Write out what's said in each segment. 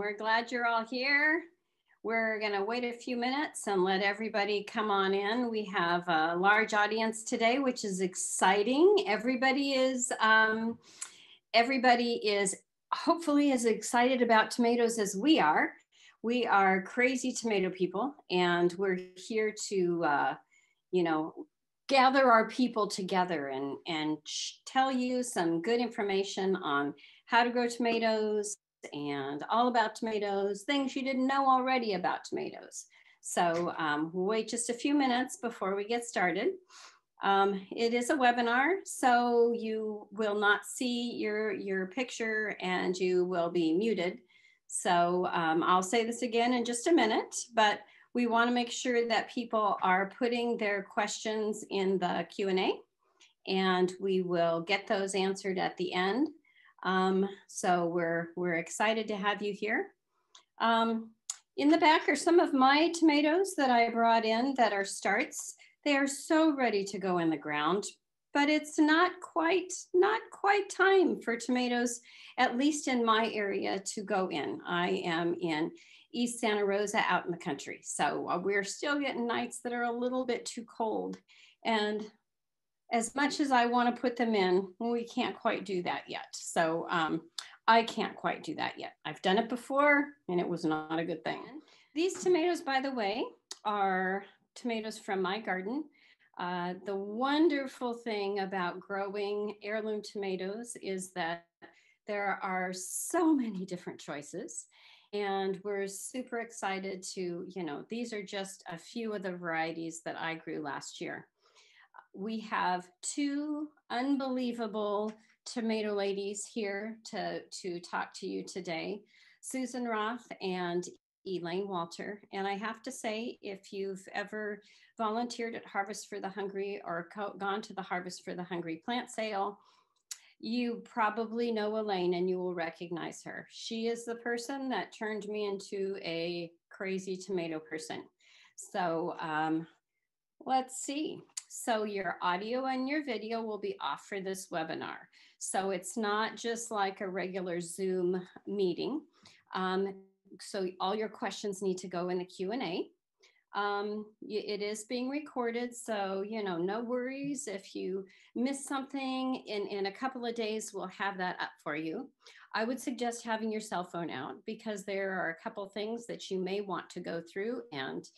We're glad you're all here. We're going to wait a few minutes and let everybody come on in. We have a large audience today, which is exciting. Everybody is hopefully as excited about tomatoes as we are. We are crazy tomato people, and we're here to, gather our people together and tell you some good information on how to grow tomatoes and all about tomatoes, things you didn't know already about tomatoes. So we'll wait just a few minutes before we get started. It is a webinar, so you will not see your picture and you will be muted. So I'll say this again in just a minute, but we want to make sure that people are putting their questions in the Q&A, and we will get those answered at the end. So we're excited to have you here. In the back are some of my tomatoes that I brought in that are starts. They are so ready to go in the ground, but it's not quite time for tomatoes, at least in my area, to go in. I am in East Santa Rosa out in the country. So we're still getting nights that are a little bit too cold. And as much as I want to put them in, we can't quite do that yet. So I can't quite do that yet. I've done it before and it was not a good thing. These tomatoes, by the way, are tomatoes from my garden. The wonderful thing about growing heirloom tomatoes is that there are so many different choices. And we're super excited to, these are just a few of the varieties that I grew last year. We have two unbelievable tomato ladies here to talk to you today, Susan Roth and Elaine Walter. And I have to say, if you've ever volunteered at Harvest for the Hungry or gone to the Harvest for the Hungry plant sale, you probably know Elaine and you will recognize her. She is the person that turned me into a crazy tomato person. So let's see. So your audio and your video will be off for this webinar. So it's not just like a regular Zoom meeting. So all your questions need to go in the Q&A. It is being recorded, so no worries if you miss something. In a couple of days we'll have that up for you. I would suggest having your cell phone out because there are a couple things that you may want to go through and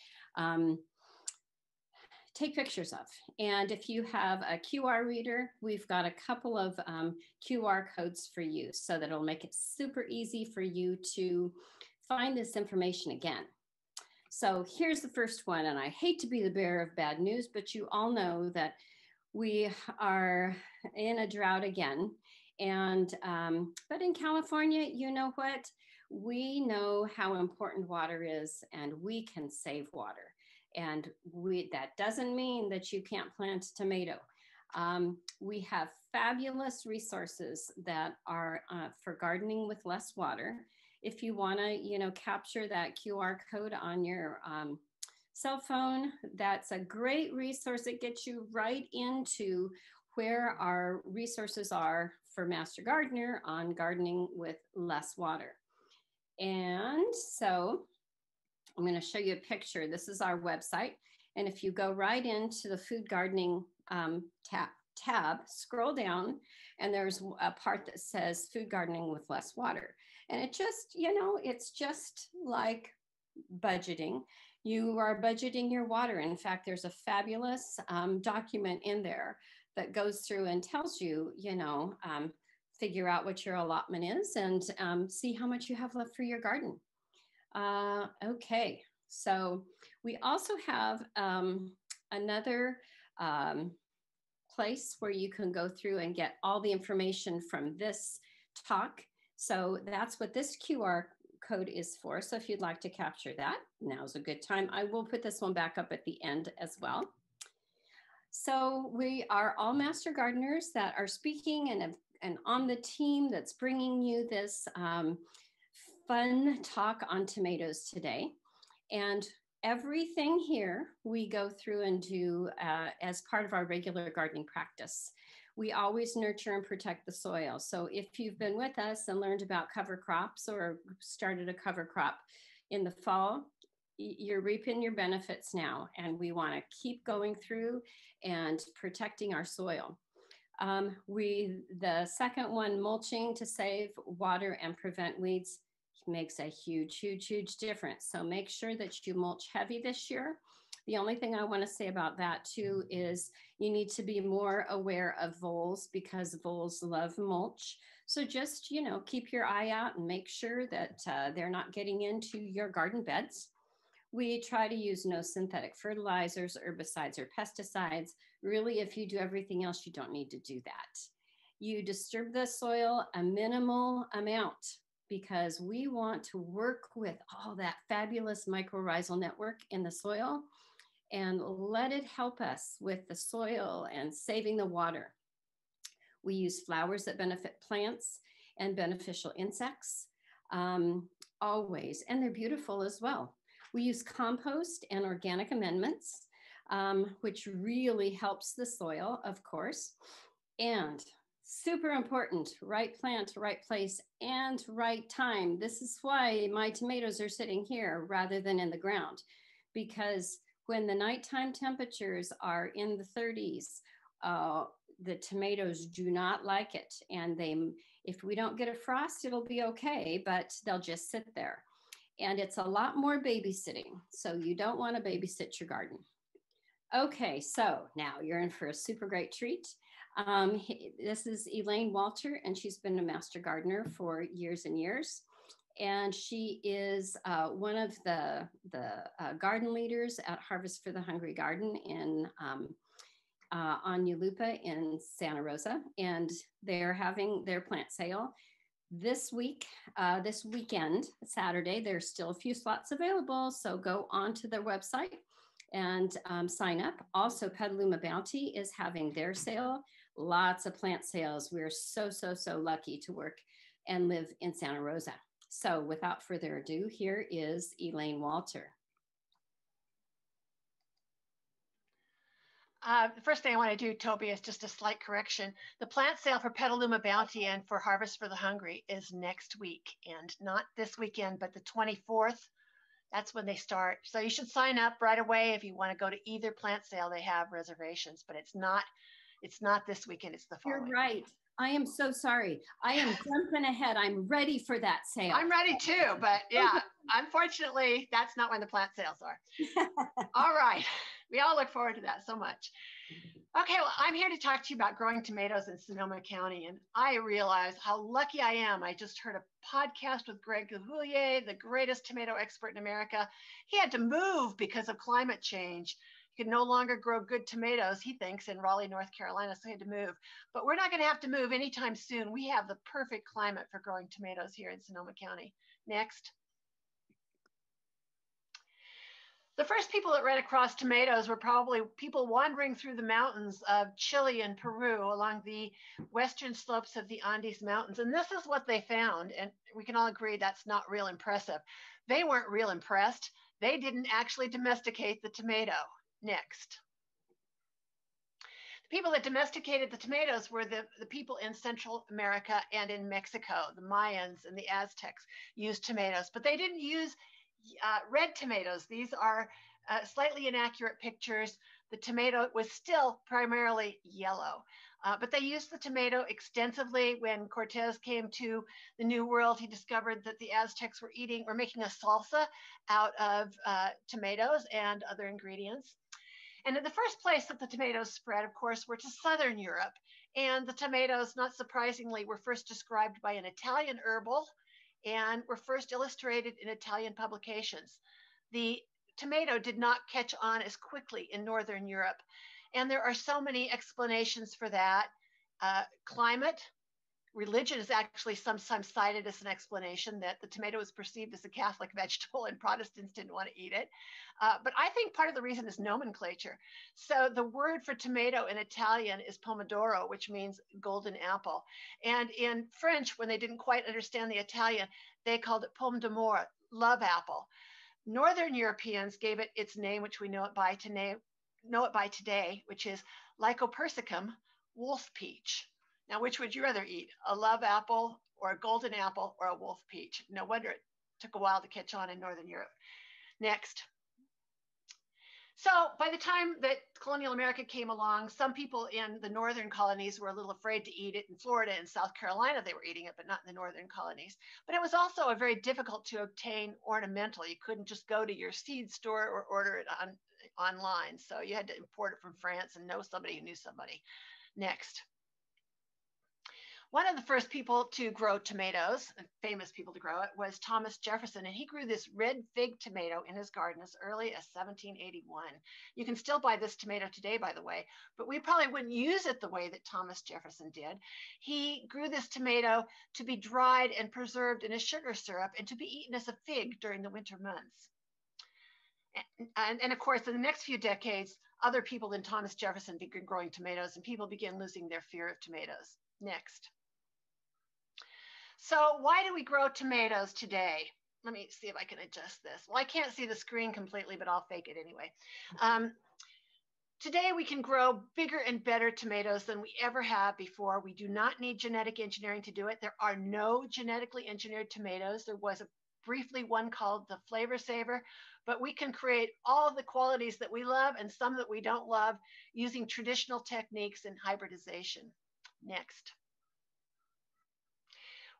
take pictures of. And if you have a QR reader, we've got a couple of QR codes for you, so that it'll make it super easy for you to find this information again. So here's the first one, and I hate to be the bearer of bad news, but you all know that we are in a drought again. And but in California, you know what? We know how important water is, and we can save water. And that doesn't mean that you can't plant a tomato. We have fabulous resources that are for gardening with less water. If you want to, capture that QR code on your cell phone, that's a great resource. It gets you right into where our resources are for Master Gardener on gardening with less water. And so I'm going to show you a picture. This is our website. And if you go right into the food gardening tab, scroll down, and there's a part that says food gardening with less water. And it just, it's just like budgeting. You are budgeting your water. In fact, there's a fabulous document in there that goes through and tells you, figure out what your allotment is and see how much you have left for your garden. Okay, so we also have another place where you can go through and get all the information from this talk. So that's what this QR code is for. So if you'd like to capture that, now's a good time. I will put this one back up at the end as well. So we are all master gardeners that are speaking and on the team that's bringing you this fun talk on tomatoes today. And everything here we go through and do as part of our regular gardening practice. We always nurture and protect the soil. So if you've been with us and learned about cover crops or started a cover crop in the fall, you're reaping your benefits now. And we want to keep going through and protecting our soil. The second one, mulching to save water and prevent weeds, makes a huge, huge, huge difference. So make sure that you mulch heavy this year. The only thing I want to say about that too is you need to be more aware of voles, because voles love mulch. So just, keep your eye out and make sure that they're not getting into your garden beds. We try to use no synthetic fertilizers, herbicides, or pesticides. Really, if you do everything else, you don't need to do that. You disturb the soil a minimal amount, because we want to work with all that fabulous mycorrhizal network in the soil and let it help us with the soil and saving the water. We use flowers that benefit plants and beneficial insects, always, and they're beautiful as well. We use compost and organic amendments, which really helps the soil, of course. And super important, right plant, right place, and right time. This is why my tomatoes are sitting here rather than in the ground, because when the nighttime temperatures are in the 30s, the tomatoes do not like it. And if we don't get a frost, it'll be okay, but they'll just sit there. And it's a lot more babysitting. So you don't want to babysit your garden. Okay, so now you're in for a super great treat. This is Elaine Walter, and she's been a master gardener for years and years. And she is one of the garden leaders at Harvest for the Hungry Garden on Yulupa in Santa Rosa. And they're having their plant sale this weekend, Saturday. There's still a few slots available, so go onto their website and sign up. Also, Petaluma Bounty is having their sale. Lots of plant sales. We're so, so, so lucky to work and live in Santa Rosa. So without further ado, here is Elaine Walter. The first thing I want to do, Toby, is just a slight correction. The plant sale for Petaluma Bounty and for Harvest for the Hungry is next week, and not this weekend, but the 24th. That's when they start. So you should sign up right away if you want to go to either plant sale. They have reservations, but it's not this weekend. It's the following. You're right. I am so sorry. I am jumping ahead. I'm ready for that sale. I'm ready too, but yeah, unfortunately, that's not when the plant sales are. All right. We all look forward to that so much. Okay, well, I'm here to talk to you about growing tomatoes in Sonoma County, and I realize how lucky I am. I just heard a podcast with Greg Gahoulier, the greatest tomato expert in America. He had to move because of climate change. He could no longer grow good tomatoes, he thinks, in Raleigh, North Carolina, so he had to move. But we're not going to have to move anytime soon. We have the perfect climate for growing tomatoes here in Sonoma County. Next. The first people that ran across tomatoes were probably people wandering through the mountains of Chile and Peru along the western slopes of the Andes Mountains. And this is what they found. And we can all agree that's not real impressive. They weren't real impressed. They didn't actually domesticate the tomato. Next. The people that domesticated the tomatoes were the people in Central America and in Mexico. The Mayans and the Aztecs used tomatoes, but they didn't use red tomatoes. These are slightly inaccurate pictures. The tomato was still primarily yellow, but they used the tomato extensively. When Cortez came to the New World, he discovered that the Aztecs were making a salsa out of tomatoes and other ingredients. And in the first place that the tomatoes spread, of course, were to Southern Europe. And the tomatoes, not surprisingly, were first described by an Italian herbal and were first illustrated in Italian publications. The tomato did not catch on as quickly in Northern Europe. And there are so many explanations for that. Climate, religion is actually sometimes cited as an explanation that the tomato was perceived as a Catholic vegetable and Protestants didn't want to eat it. But I think part of the reason is nomenclature. So the word for tomato in Italian is pomodoro, which means golden apple. And in French, when they didn't quite understand the Italian, they called it pomme d'amour, love apple. Northern Europeans gave it its name, which we know it by today, which is Lycopersicum, wolf peach. Now, which would you rather eat, a love apple or a golden apple or a wolf peach? No wonder it took a while to catch on in Northern Europe. Next. So by the time that colonial America came along, some people in the northern colonies were a little afraid to eat it. In Florida and South Carolina, they were eating it, but not in the northern colonies. But it was also a very difficult to obtain ornamental. You couldn't just go to your seed store or order it online. So you had to import it from France and know somebody who knew somebody. Next. One of the first people to grow tomatoes, famous people to grow it, was Thomas Jefferson, and he grew this red fig tomato in his garden as early as 1781. You can still buy this tomato today, by the way, but we probably wouldn't use it the way that Thomas Jefferson did. He grew this tomato to be dried and preserved in a sugar syrup and to be eaten as a fig during the winter months. And of course, in the next few decades, other people than Thomas Jefferson began growing tomatoes, and people began losing their fear of tomatoes. Next. So why do we grow tomatoes today? Let me see if I can adjust this. Well, I can't see the screen completely, but I'll fake it anyway. Today we can grow bigger and better tomatoes than we ever have before. We do not need genetic engineering to do it. There are no genetically engineered tomatoes. There was briefly one called the Flavor Saver, but we can create all of the qualities that we love and some that we don't love using traditional techniques and hybridization. Next.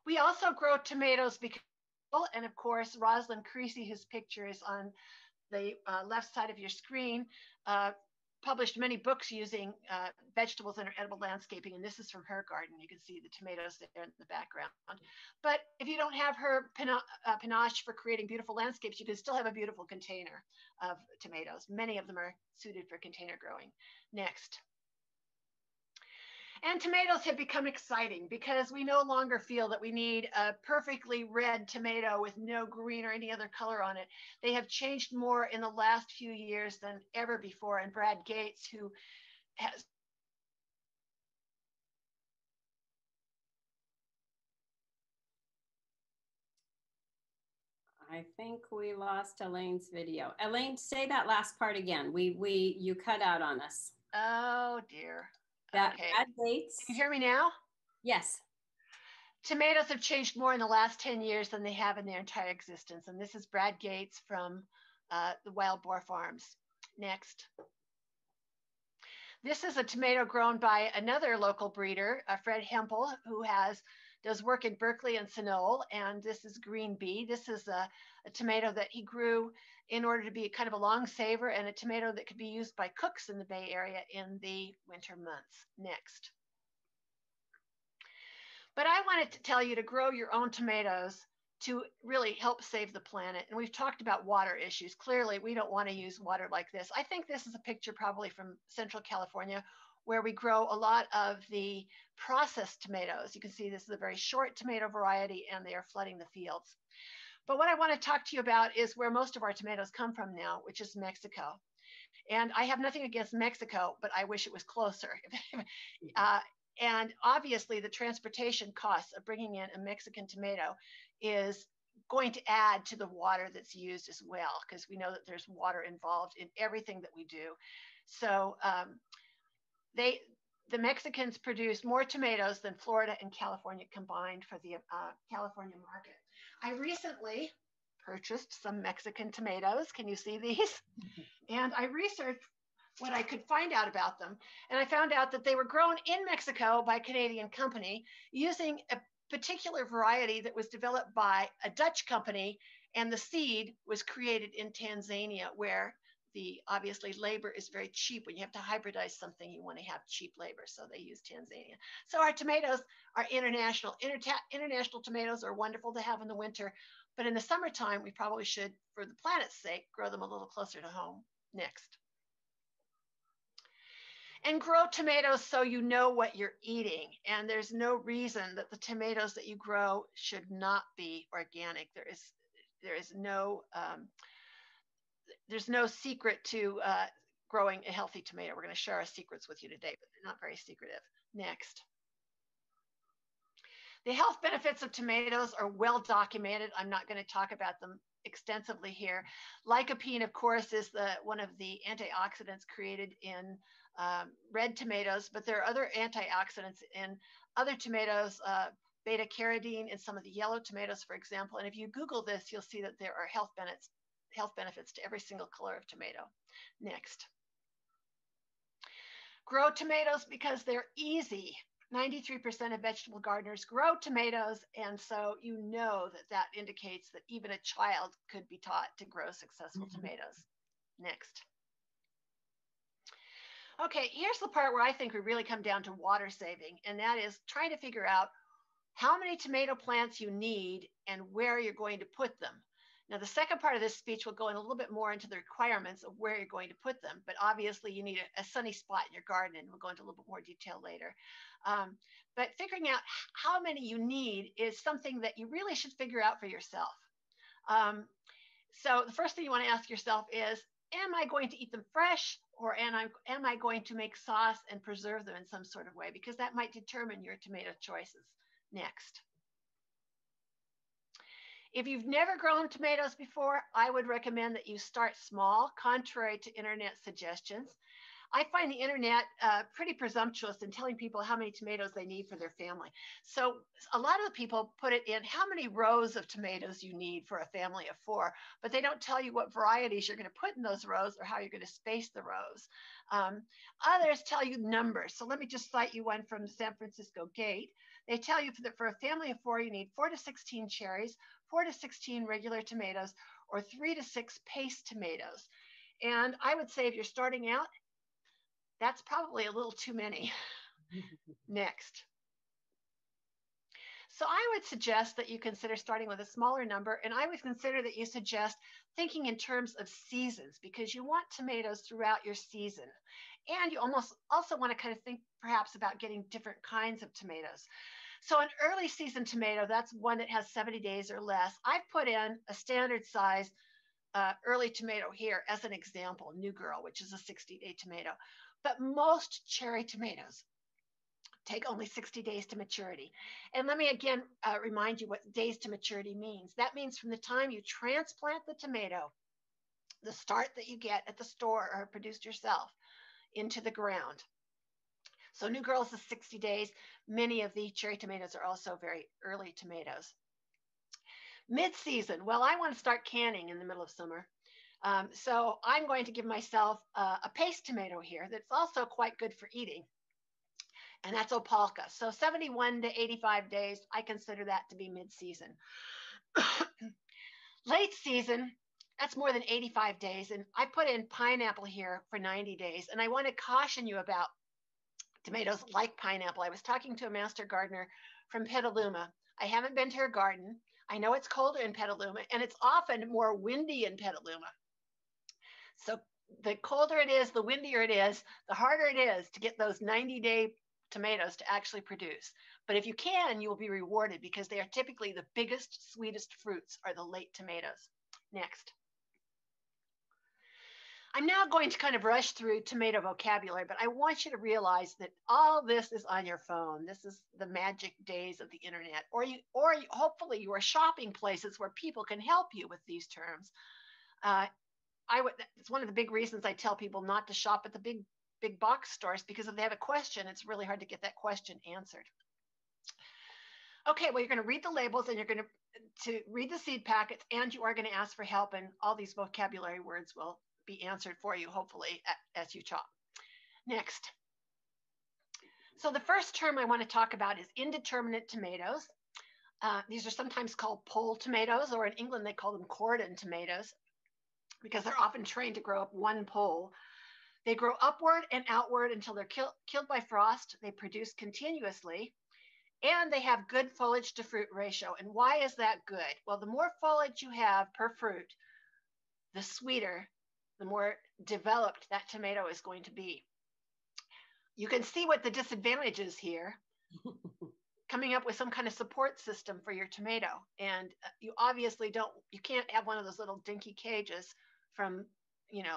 We also grow tomatoes because, and of course, Rosalind Creasy, whose picture is on the left side of your screen, published many books using vegetables in her edible landscaping, and this is from her garden. You can see the tomatoes there in the background. But if you don't have her panache for creating beautiful landscapes, you can still have a beautiful container of tomatoes. Many of them are suited for container growing. Next. And tomatoes have become exciting because we no longer feel that we need a perfectly red tomato with no green or any other color on it. They have changed more in the last few years than ever before. And Brad Gates, who has I think we lost Elaine's video. Elaine, say that last part again. You cut out on us. Oh dear. That okay. Brad Gates. Can you hear me now? Yes. Tomatoes have changed more in the last 10 years than they have in their entire existence. And this is Brad Gates from the Wild Boar Farms. Next. This is a tomato grown by another local breeder, Fred Hempel, who does work in Berkeley and Sonoma. And this is Green Bee. This is a tomato that he grew in order to be kind of a long saver and a tomato that could be used by cooks in the Bay Area in the winter months. Next. But I wanted to tell you to grow your own tomatoes to really help save the planet. And we've talked about water issues. Clearly, we don't want to use water like this. I think this is a picture probably from Central California where we grow a lot of the processed tomatoes. You can see this is a very short tomato variety and they are flooding the fields. But what I want to talk to you about is where most of our tomatoes come from now, which is Mexico. And I have nothing against Mexico, but I wish it was closer. And obviously the transportation costs of bringing in a Mexican tomato is going to add to the water that's used as well, because we know that there's water involved in everything that we do. So the Mexicans produce more tomatoes than Florida and California combined for the California market. I recently purchased some Mexican tomatoes. Can you see these? And I researched what I could find out about them. And I found out that they were grown in Mexico by a Canadian company using a particular variety that was developed by a Dutch company. And the seed was created in Tanzania, where obviously labor is very cheap. When you have to hybridize something, you want to have cheap labor. So they use Tanzania. So our tomatoes are international. International tomatoes are wonderful to have in the winter, but in the summertime, we probably should, for the planet's sake, grow them a little closer to home. Next. And grow tomatoes so you know what you're eating. And there's no reason that the tomatoes that you grow should not be organic. There's no secret to growing a healthy tomato. We're going to share our secrets with you today, but they're not very secretive. Next. The health benefits of tomatoes are well documented. I'm not going to talk about them extensively here. Lycopene, of course, is one of the antioxidants created in red tomatoes, but there are other antioxidants in other tomatoes, beta carotene in some of the yellow tomatoes, for example. And if you Google this, you'll see that there are health benefits to every single color of tomato. Next. Grow tomatoes because they're easy. 93% of vegetable gardeners grow tomatoes, and so you know that that indicates that even a child could be taught to grow successful tomatoes. Next. Okay, here's the part where I think we really come down to water saving, and that is trying to figure out how many tomato plants you need and where you're going to put them. Now, the second part of this speech will go in a little bit more into the requirements of where you're going to put them, but obviously you need a sunny spot in your garden, and we'll go into a little bit more detail later. But figuring out how many you need is something that you really should figure out for yourself. So the first thing you want to ask yourself is, am I going to eat them fresh, or am I going to make sauce and preserve them in some sort of way? Because that might determine your tomato choices. Next. If you've never grown tomatoes before, I would recommend that you start small, contrary to internet suggestions. I find the internet pretty presumptuous in telling people how many tomatoes they need for their family. So a lot of people put it in how many rows of tomatoes you need for a family of 4, but they don't tell you what varieties you're going to put in those rows or how you're going to space the rows. Others tell you numbers. So let me just cite you one from the San Francisco Gate. They tell you that for a family of 4, you need 4 to 16 cherries, 4 to 16 regular tomatoes, or 3 to 6 paste tomatoes. And I would say if you're starting out, that's probably a little too many. Next. So I would suggest that you consider starting with a smaller number, and I would consider that you suggest thinking in terms of seasons, because you want tomatoes throughout your season. And you also want to kind of think perhaps about getting different kinds of tomatoes. So an early season tomato, that's one that has 70 days or less. I've put in a standard size early tomato here as an example, New Girl, which is a 60-day tomato. But most cherry tomatoes take only 60 days to maturity. And let me again remind you what days to maturity means. That means from the time you transplant the tomato, the start that you get at the store or produced yourself, into the ground. So New Girl is 60 days. Many of the cherry tomatoes are also very early tomatoes. Mid-season, well, I want to start canning in the middle of summer. So I'm going to give myself a paste tomato here that's also quite good for eating. And that's Opalka. So 71 to 85 days, I consider that to be mid-season. Late season, that's more than 85 days. And I put in pineapple here for 90 days. And I want to caution you about tomatoes like pineapple. I was talking to a master gardener from Petaluma. I haven't been to her garden. I know it's colder in Petaluma, and it's often more windy in Petaluma. So the colder it is, the windier it is, the harder it is to get those 90-day tomatoes to actually produce. But if you can, you will be rewarded because they are typically the biggest, sweetest fruits are the late tomatoes. Next. I'm now going to kind of rush through tomato vocabulary, but I want you to realize that all this is on your phone. This is the magic days of the internet, or hopefully you are shopping places where people can help you with these terms. It's one of the big reasons I tell people not to shop at the big box stores, because if they have a question, it's really hard to get that question answered. Okay, well, you're going to read the labels, and you're going to read the seed packets, and you are going to ask for help, and all these vocabulary words will be answered for you, hopefully, as you chop. Next. So the first term I want to talk about is indeterminate tomatoes. These are sometimes called pole tomatoes, or in England, they call them cordon tomatoes, because they're often trained to grow up one pole. They grow upward and outward until they're killed by frost. They produce continuously, and they have good foliage to fruit ratio. And why is that good? Well, the more foliage you have per fruit, the sweeter, the more developed that tomato is going to be. You can see what the disadvantage is here. Coming up with some kind of support system for your tomato. And you obviously you can't have one of those little dinky cages from,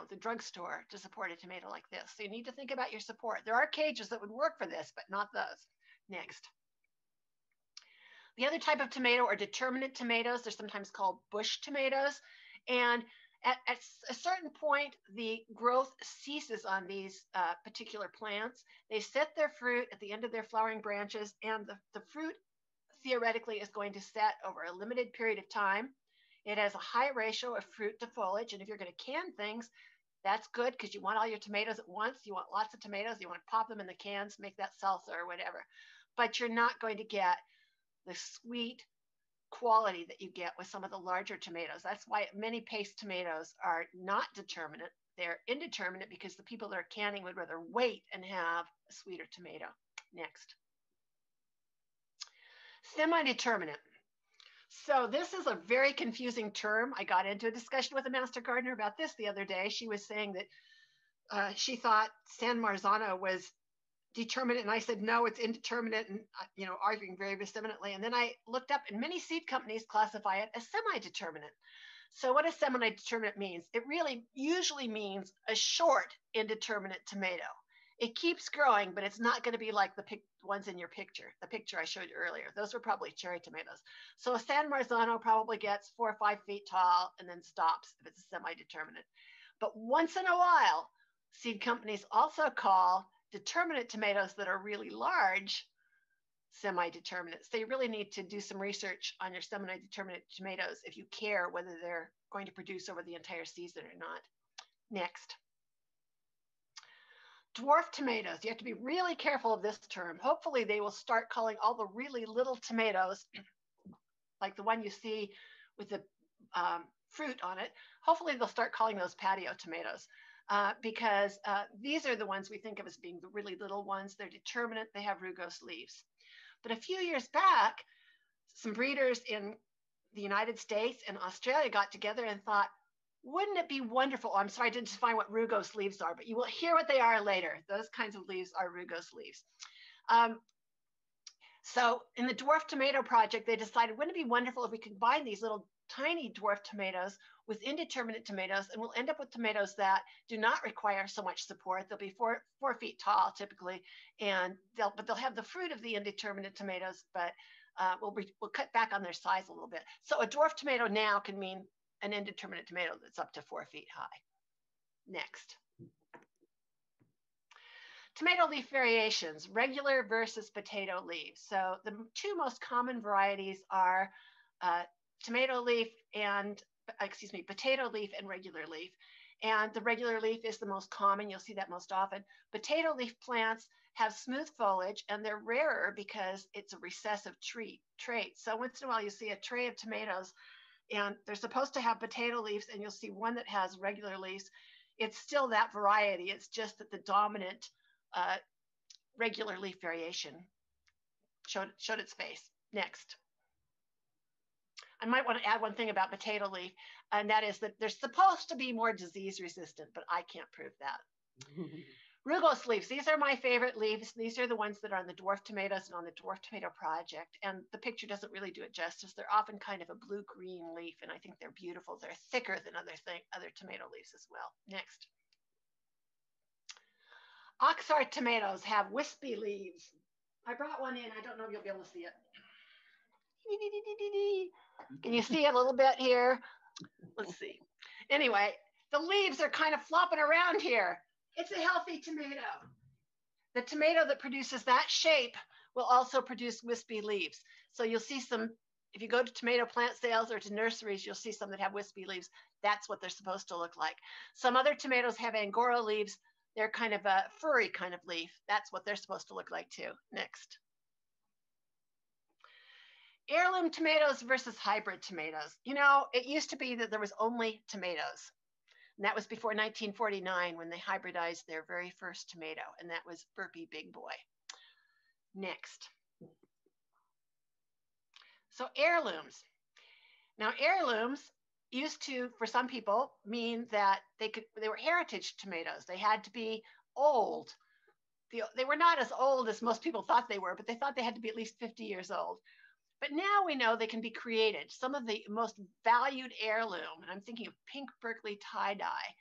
the drugstore to support a tomato like this. So you need to think about your support. There are cages that would work for this, but not those. Next. The other type of tomato are determinate tomatoes. They're sometimes called bush tomatoes. And At a certain point, the growth ceases on these particular plants. They set their fruit at the end of their flowering branches, and the fruit theoretically is going to set over a limited period of time. It has a high ratio of fruit to foliage, and if you're going to can things, that's good because you want all your tomatoes at once. You want lots of tomatoes. You want to pop them in the cans, make that salsa or whatever. But you're not going to get the sweet quality that you get with some of the larger tomatoes. That's why many paste tomatoes are not determinate. They're indeterminate because the people that are canning would rather wait and have a sweeter tomato. Next. Semi-determinate. So this is a very confusing term. I got into a discussion with a master gardener about this the other day. She was saying that she thought San Marzano was determinate, and I said no, it's indeterminate, and arguing very vehemently. And then I looked up, and many seed companies classify it as semi-determinate. So what does semi-determinate means? It really usually means a short indeterminate tomato. It keeps growing, but it's not going to be like the ones in your picture, the picture I showed you earlier. Those were probably cherry tomatoes. So a San Marzano probably gets 4 or 5 feet tall and then stops if it's a semi-determinate. But once in a while, seed companies also call determinate tomatoes that are really large semi-determinate. So you really need to do some research on your semi-determinate tomatoes if you care whether they're going to produce over the entire season or not. Next. Dwarf tomatoes. You have to be really careful of this term. Hopefully they will start calling all the really little tomatoes, like the one you see with the fruit on it. Hopefully they'll start calling those patio tomatoes because these are the ones we think of as being the really little ones. They're determinate. They have Robo Sleeves. But a few years back, some breeders in the United States and Australia got together and thought, wouldn't it be wonderful? Oh, I'm sorry, I didn't define what Robo Sleeves are, but you will hear what they are later. Those kinds of leaves are Robo Sleeves. So in the Dwarf Tomato Project, they decided, wouldn't it be wonderful if we combine these little tiny dwarf tomatoes with indeterminate tomatoes, and we'll end up with tomatoes that do not require so much support. They'll be four feet tall typically, and they'll have the fruit of the indeterminate tomatoes, but we'll cut back on their size a little bit. So a dwarf tomato now can mean an indeterminate tomato that's up to 4 feet high. Next. Tomato leaf variations, regular versus potato leaf. So the two most common varieties are potato leaf and regular leaf. And the regular leaf is the most common. You'll see that most often. Potato leaf plants have smooth foliage, and they're rarer because it's a recessive trait. So once in a while you see a tray of tomatoes and they're supposed to have potato leaves, and you'll see one that has regular leaves. It's still that variety. It's just that the dominant regular leaf variation showed its face. Next. I might want to add one thing about potato leaf, and that is that they're supposed to be more disease resistant, but I can't prove that. Robo Sleeves, these are my favorite leaves. These are the ones that are on the Dwarf Tomatoes and on the Dwarf Tomato Project. And the picture doesn't really do it justice. They're often kind of a blue-green leaf, and I think they're beautiful. They're thicker than other tomato leaves as well. Next. Oxheart tomatoes have wispy leaves. I brought one in. I don't know if you'll be able to see it. Can you see it a little bit here? Let's see. Anyway, the leaves are kind of flopping around here. It's a healthy tomato. The tomato that produces that shape will also produce wispy leaves. So you'll see some, if you go to tomato plant sales or to nurseries, you'll see some that have wispy leaves. That's what they're supposed to look like. Some other tomatoes have Angora leaves. They're kind of a furry kind of leaf. That's what they're supposed to look like too. Next. Heirloom tomatoes versus hybrid tomatoes. You know, it used to be that there was only tomatoes. And that was before 1949 when they hybridized their very first tomato, and that was Burpee Big Boy. Next. So heirlooms. Now heirlooms used to, for some people, mean that they were heritage tomatoes. They had to be old. They were not as old as most people thought they were, but they thought they had to be at least 50 years old. But now we know they can be created. Some of the most valued heirloom, and I'm thinking of pink Berkeley tie-dye,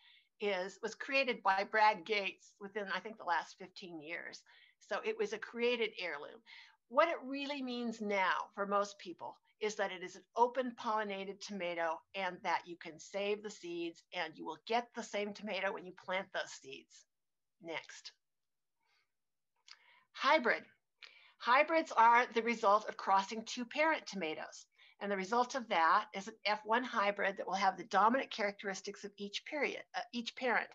was created by Brad Gates within, I think, the last 15 years. So it was a created heirloom. What it really means now for most people is that it is an open pollinated tomato and that you can save the seeds and you will get the same tomato when you plant those seeds. Next. Hybrid. Hybrids are the result of crossing two parent tomatoes. And the result of that is an F1 hybrid that will have the dominant characteristics of each parent.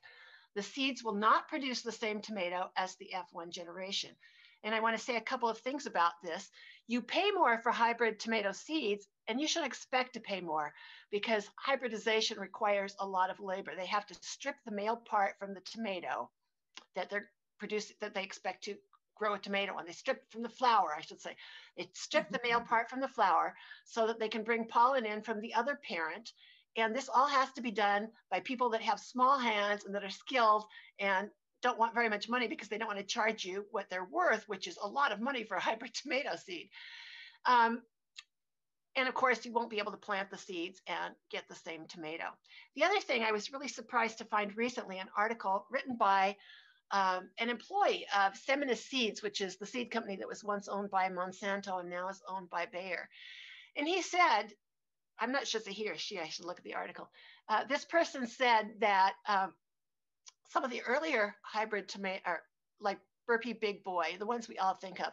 The seeds will not produce the same tomato as the F1 generation. And I want to say a couple of things about this. You pay more for hybrid tomato seeds, and you should expect to pay more because hybridization requires a lot of labor. They have to strip the male part from the tomato that they expect to grow a tomato on. They strip from the flower, I should say. They strip the male part from the flower so that they can bring pollen in from the other parent. And this all has to be done by people that have small hands and that are skilled and don't want very much money because they don't want to charge you what they're worth, which is a lot of money for a hybrid tomato seed. And of course, you won't be able to plant the seeds and get the same tomato. The other thing I was really surprised to find recently, an article written by an employee of Semi-Determinate, which is the seed company that was once owned by Monsanto and now is owned by Bayer. And he said, I'm not sure if it's a he or she, I should look at the article. This person said that some of the earlier hybrid tomato, like Burpee Big Boy, the ones we all think of,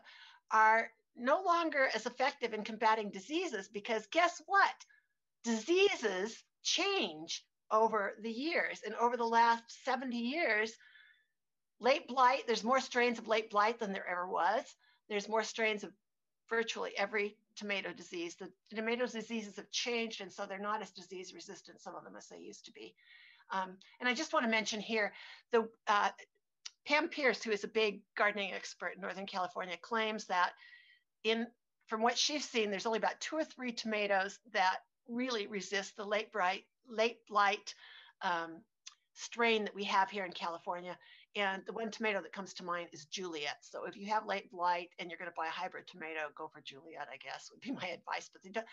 are no longer as effective in combating diseases because guess what? Diseases change over the years. And over the last 70 years, late blight, there's more strains of late blight than there ever was. There's more strains of virtually every tomato disease. The tomato diseases have changed, and so they're not as disease resistant, some of them, as they used to be. And I just want to mention here, the Pam Pierce, who is a big gardening expert in Northern California, claims that from what she's seen, there's only about 2 or 3 tomatoes that really resist the late blight strain that we have here in California. And the one tomato that comes to mind is Juliet. So if you have late blight and you're going to buy a hybrid tomato, go for Juliet, I guess, would be my advice. But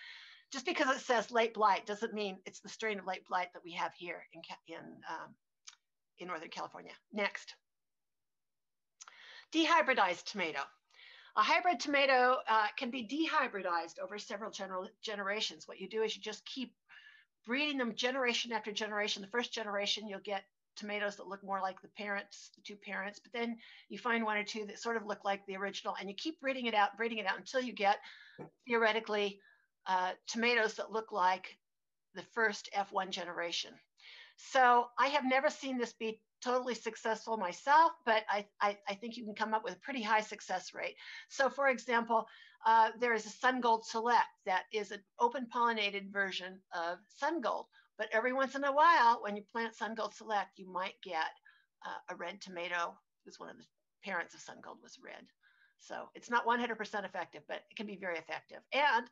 just because it says late blight doesn't mean it's the strain of late blight that we have here in Northern California. Next. Dehybridized tomato. A hybrid tomato can be dehybridized over several generations. What you do is you just keep breeding them generation after generation. The first generation, you'll get tomatoes that look more like the parents, the 2 parents, but then you find 1 or 2 that sort of look like the original, and you keep breeding it out until you get, theoretically, tomatoes that look like the first F1 generation. So I have never seen this be totally successful myself, but I think you can come up with a pretty high success rate. So for example, there is a Sun Gold Select that is an open pollinated version of Sun Gold. But every once in a while, when you plant Sun Gold Select, you might get a red tomato, because one of the parents of Sun Gold was red. So it's not 100% effective, but it can be very effective. And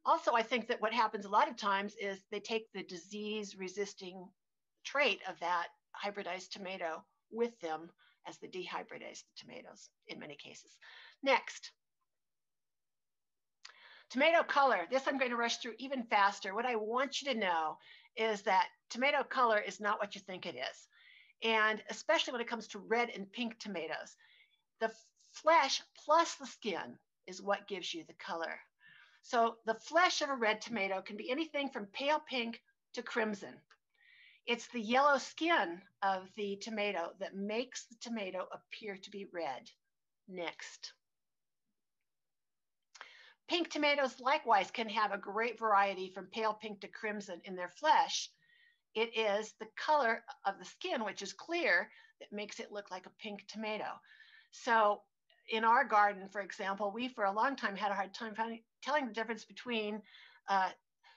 also, I think that what happens a lot of times is they take the disease-resisting trait of that hybridized tomato with them as the dehybridized tomatoes in many cases. Next. Tomato color. This I'm going to rush through even faster. What I want you to know is that tomato color is not what you think it is. And especially when it comes to red and pink tomatoes, the flesh plus the skin is what gives you the color. So the flesh of a red tomato can be anything from pale pink to crimson. It's the yellow skin of the tomato that makes the tomato appear to be red. Next. Pink tomatoes likewise can have a great variety from pale pink to crimson in their flesh. It is the color of the skin, which is clear, that makes it look like a pink tomato. So in our garden, for example, we for a long time had a hard time telling the difference between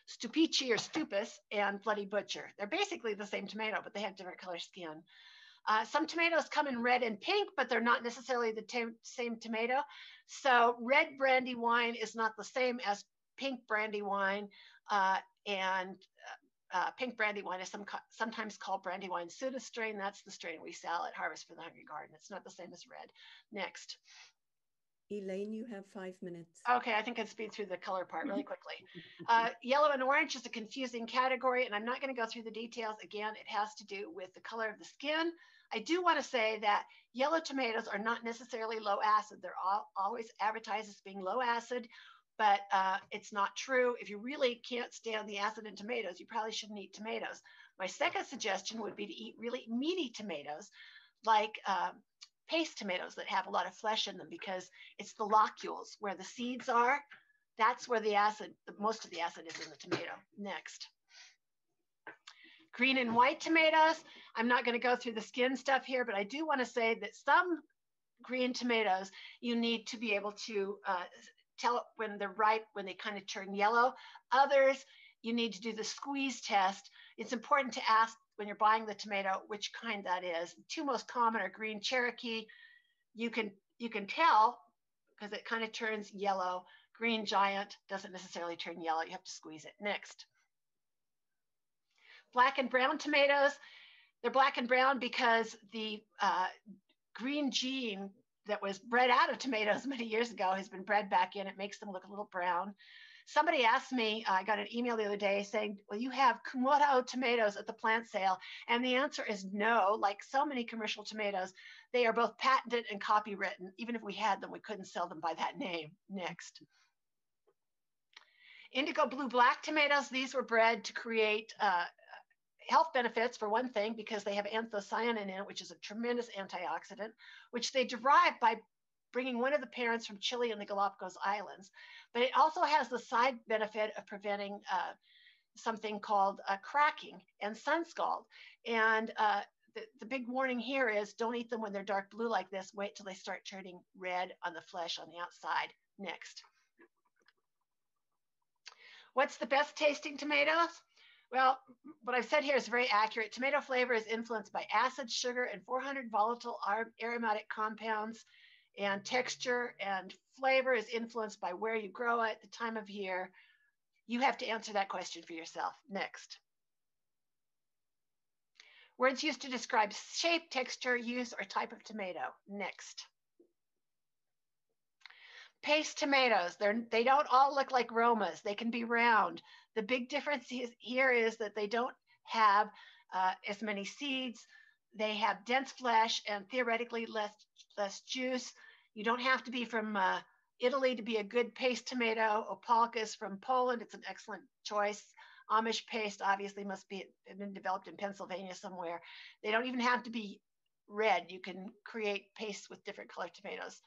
Stupici or Stupus and Bloody Butcher. They're basically the same tomato, but they have different color skin. Some tomatoes come in red and pink, but they're not necessarily the same tomato. So red brandy wine is not the same as pink brandy wine, and pink brandy wine is sometimes called brandy wine soda strain. That's the strain we sell at Harvest for the Hungry Garden. It's not the same as red. Next. Elaine, you have 5 minutes. Okay, I think I'd speed through the color part really quickly. Yellow and orange is a confusing category, and I'm not going to go through the details. Again, it has to do with the color of the skin. I do want to say that yellow tomatoes are not necessarily low acid. They're always advertised as being low acid, but it's not true. If you really can't stand the acid in tomatoes, you probably shouldn't eat tomatoes. My second suggestion would be to eat really meaty tomatoes, like paste tomatoes that have a lot of flesh in them, because it's the locules where the seeds are. That's where the acid, most of the acid is in the tomato. Next. Green and white tomatoes. I'm not going to go through the skin stuff here, but I do want to say that some green tomatoes, you need to be able to tell when they're ripe, when they kind of turn yellow. Others, you need to do the squeeze test. It's important to ask when you're buying the tomato which kind that is. The two most common are green Cherokee. You can tell because it kind of turns yellow. Green Giant doesn't necessarily turn yellow. You have to squeeze it. Next. Black and brown tomatoes. They're black and brown because the green gene that was bred out of tomatoes many years ago has been bred back in. It makes them look a little brown. Somebody asked me, I got an email the other day saying, well, you have Kumaro tomatoes at the plant sale. And the answer is no. Like so many commercial tomatoes, they are both patented and copywritten. Even if we had them, we couldn't sell them by that name. Next. Indigo blue black tomatoes. These were bred to create health benefits, for one thing, because they have anthocyanin in it, which is a tremendous antioxidant, which they derive by bringing one of the parents from Chile and the Galapagos Islands. But it also has the side benefit of preventing something called cracking and sun scald. And the big warning here is don't eat them when they're dark blue like this. Wait till they start turning red on the flesh on the outside. Next. What's the best tasting tomatoes? Well, what I've said here is very accurate. Tomato flavor is influenced by acid, sugar, and 400 volatile aromatic compounds. And texture and flavor is influenced by where you grow it, the time of year. You have to answer that question for yourself. Next. Words used to describe shape, texture, use, or type of tomato. Next. Paste tomatoes. They don't all look like Romas. They can be round. The big difference here is that they don't have as many seeds. They have dense flesh and theoretically less juice. You don't have to be from Italy to be a good paste tomato. Opalka from Poland. It's an excellent choice. Amish paste obviously must be been developed in Pennsylvania somewhere. They don't even have to be red. You can create pastes with different colored tomatoes.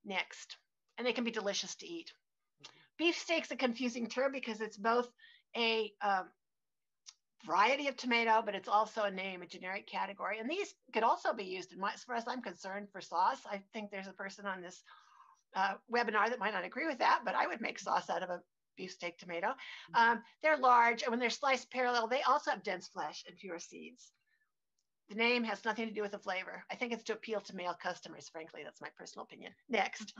Next. And they can be delicious to eat. Beefsteak's a confusing term because it's both a variety of tomato, but it's also a name, a generic category. And these could also be used, as far as I'm concerned, for sauce. I think there's a person on this webinar that might not agree with that, but I would make sauce out of a beefsteak tomato. They're large, and when they're sliced parallel, they also have dense flesh and fewer seeds. The name has nothing to do with the flavor. I think it's to appeal to male customers, frankly. That's my personal opinion. Next.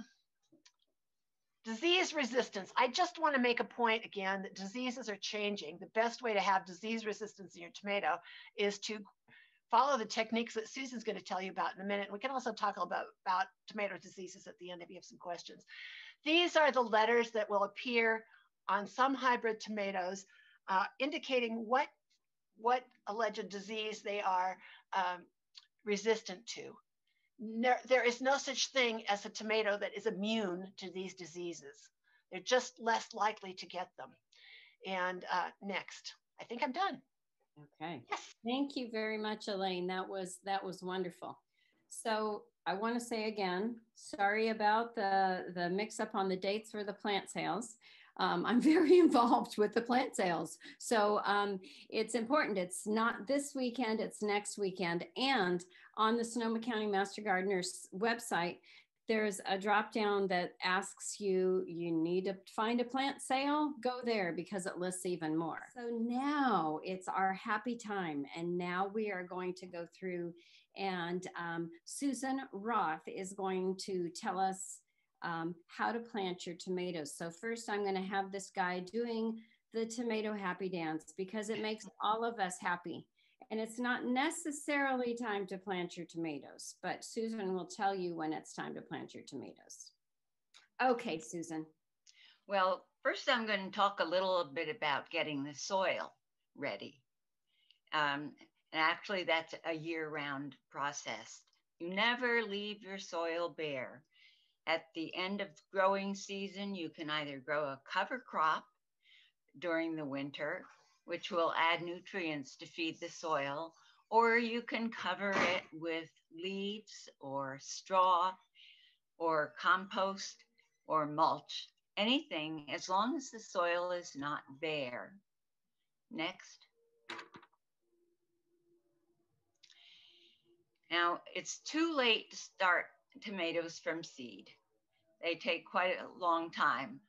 Disease resistance. I just want to make a point again that diseases are changing. The best way to have disease resistance in your tomato is to follow the techniques that Susan's going to tell you about in a minute. We can also talk about tomato diseases at the end if you have some questions. These are the letters that will appear on some hybrid tomatoes indicating what alleged disease they are resistant to. There is no such thing as a tomato that is immune to these diseases. They're just less likely to get them. And next, I think I'm done. Okay. Yes. Thank you very much, Elaine. That was wonderful. So I want to say again, sorry about the mix up on the dates for the plant sales. I'm very involved with the plant sales. So it's important. It's not this weekend, it's next weekend. And on the Sonoma County Master Gardener's website, there's a drop down that asks you need to find a plant sale, go there because it lists even more. So now it's our happy time. And now we are going to go through and Susan Roth is going to tell us how to plant your tomatoes. So first I'm going to have this guy doing the tomato happy dance because it makes all of us happy. And it's not necessarily time to plant your tomatoes, but Susan will tell you when it's time to plant your tomatoes. Okay, Susan. Well, first I'm going to talk a little bit about getting the soil ready. And actually that's a year-round process. You never leave your soil bare. at the end of growing season, you can either grow a cover crop during the winter, which will add nutrients to feed the soil, or you can cover it with leaves or straw or compost or mulch, anything as long as the soil is not bare. Next. Now, it's too late to start tomatoes from seed. They take quite a long time,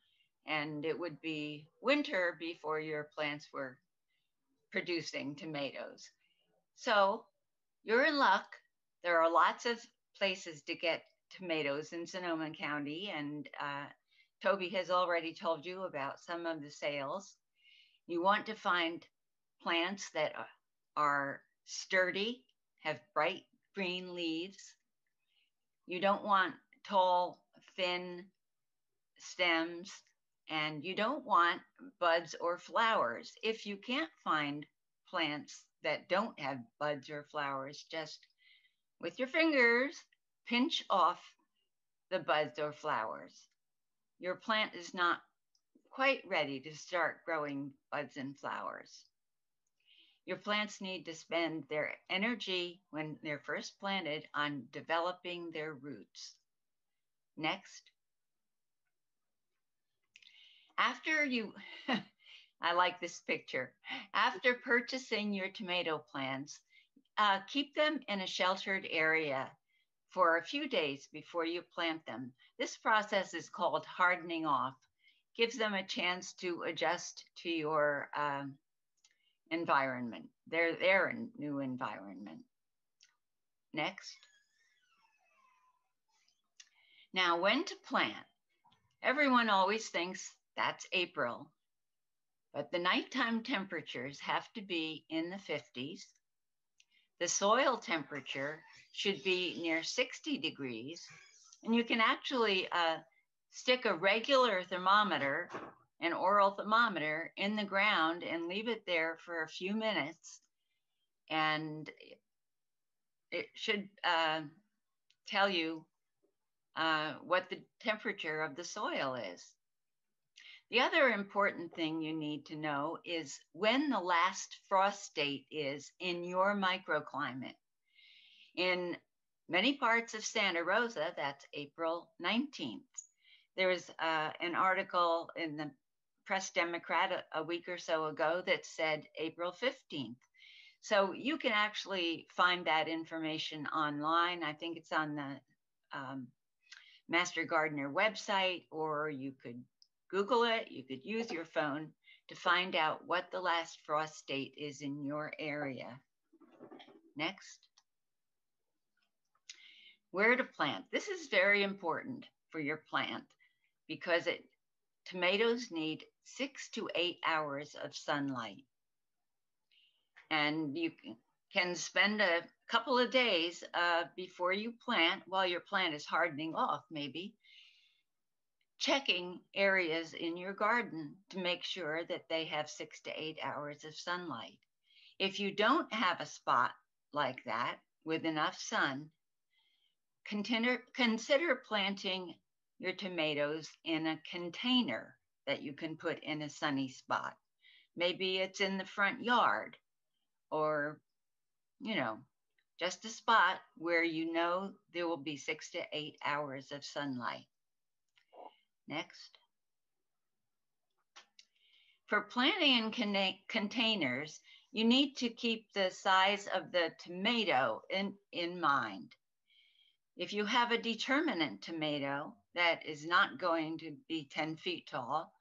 and it would be winter before your plants were producing tomatoes. So you're in luck. There are lots of places to get tomatoes in Sonoma County, and Toby has already told you about some of the sales. You want to find plants that are sturdy, have bright green leaves. You don't want tall, thin stems, and you don't want buds or flowers. If you can't find plants that don't have buds or flowers, just with your fingers, pinch off the buds or flowers. Your plant is not quite ready to start growing buds and flowers. Your plants need to spend their energy when they're first planted on developing their roots. Next. After you, I like this picture. After purchasing your tomato plants, keep them in a sheltered area for a few days before you plant them. This process is called hardening off. Gives them a chance to adjust to your environment, their new environment. Next. Now, when to plant? Everyone always thinks that's April, but the nighttime temperatures have to be in the 50s. The soil temperature should be near 60 degrees, and you can actually stick a regular thermometer, an oral thermometer, in the ground and leave it there for a few minutes, and it should tell you what the temperature of the soil is. The other important thing you need to know is when the last frost date is in your microclimate. In many parts of Santa Rosa, that's April 19th. There was an article in the Press Democrat a week or so ago that said April 15th. So you can actually find that information online. I think it's on the Master Gardener website, or you could Google it. You could use your phone to find out what the last frost date is in your area. Next. Where to plant. This is very important for your plant because tomatoes need 6 to 8 hours of sunlight. And you can spend a couple of days before you plant, while your plant is hardening off maybe, checking areas in your garden to make sure that they have 6 to 8 hours of sunlight. If you don't have a spot like that with enough sun, consider planting your tomatoes in a container that you can put in a sunny spot. Maybe it's in the front yard, or, just a spot where there will be 6 to 8 hours of sunlight. Next. For planting in containers, you need to keep the size of the tomato in mind. If you have a determinate tomato that is not going to be 10 feet tall,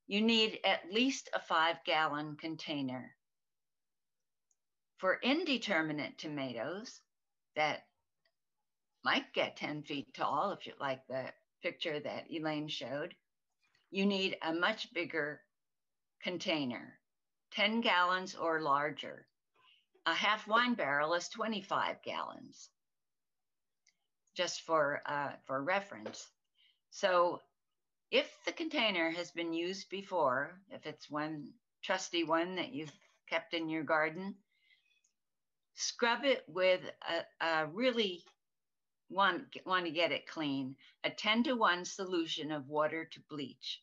you need at least a 5-gallon container. For indeterminate tomatoes that might get 10 feet tall, if you like the picture that Elaine showed, you need a much bigger container, 10 gallons or larger. A half wine barrel is 25 gallons, just for reference. So if the container has been used before, if it's one trusty one that you've kept in your garden, scrub it with a really want to get it clean, a 10-to-1 solution of water to bleach.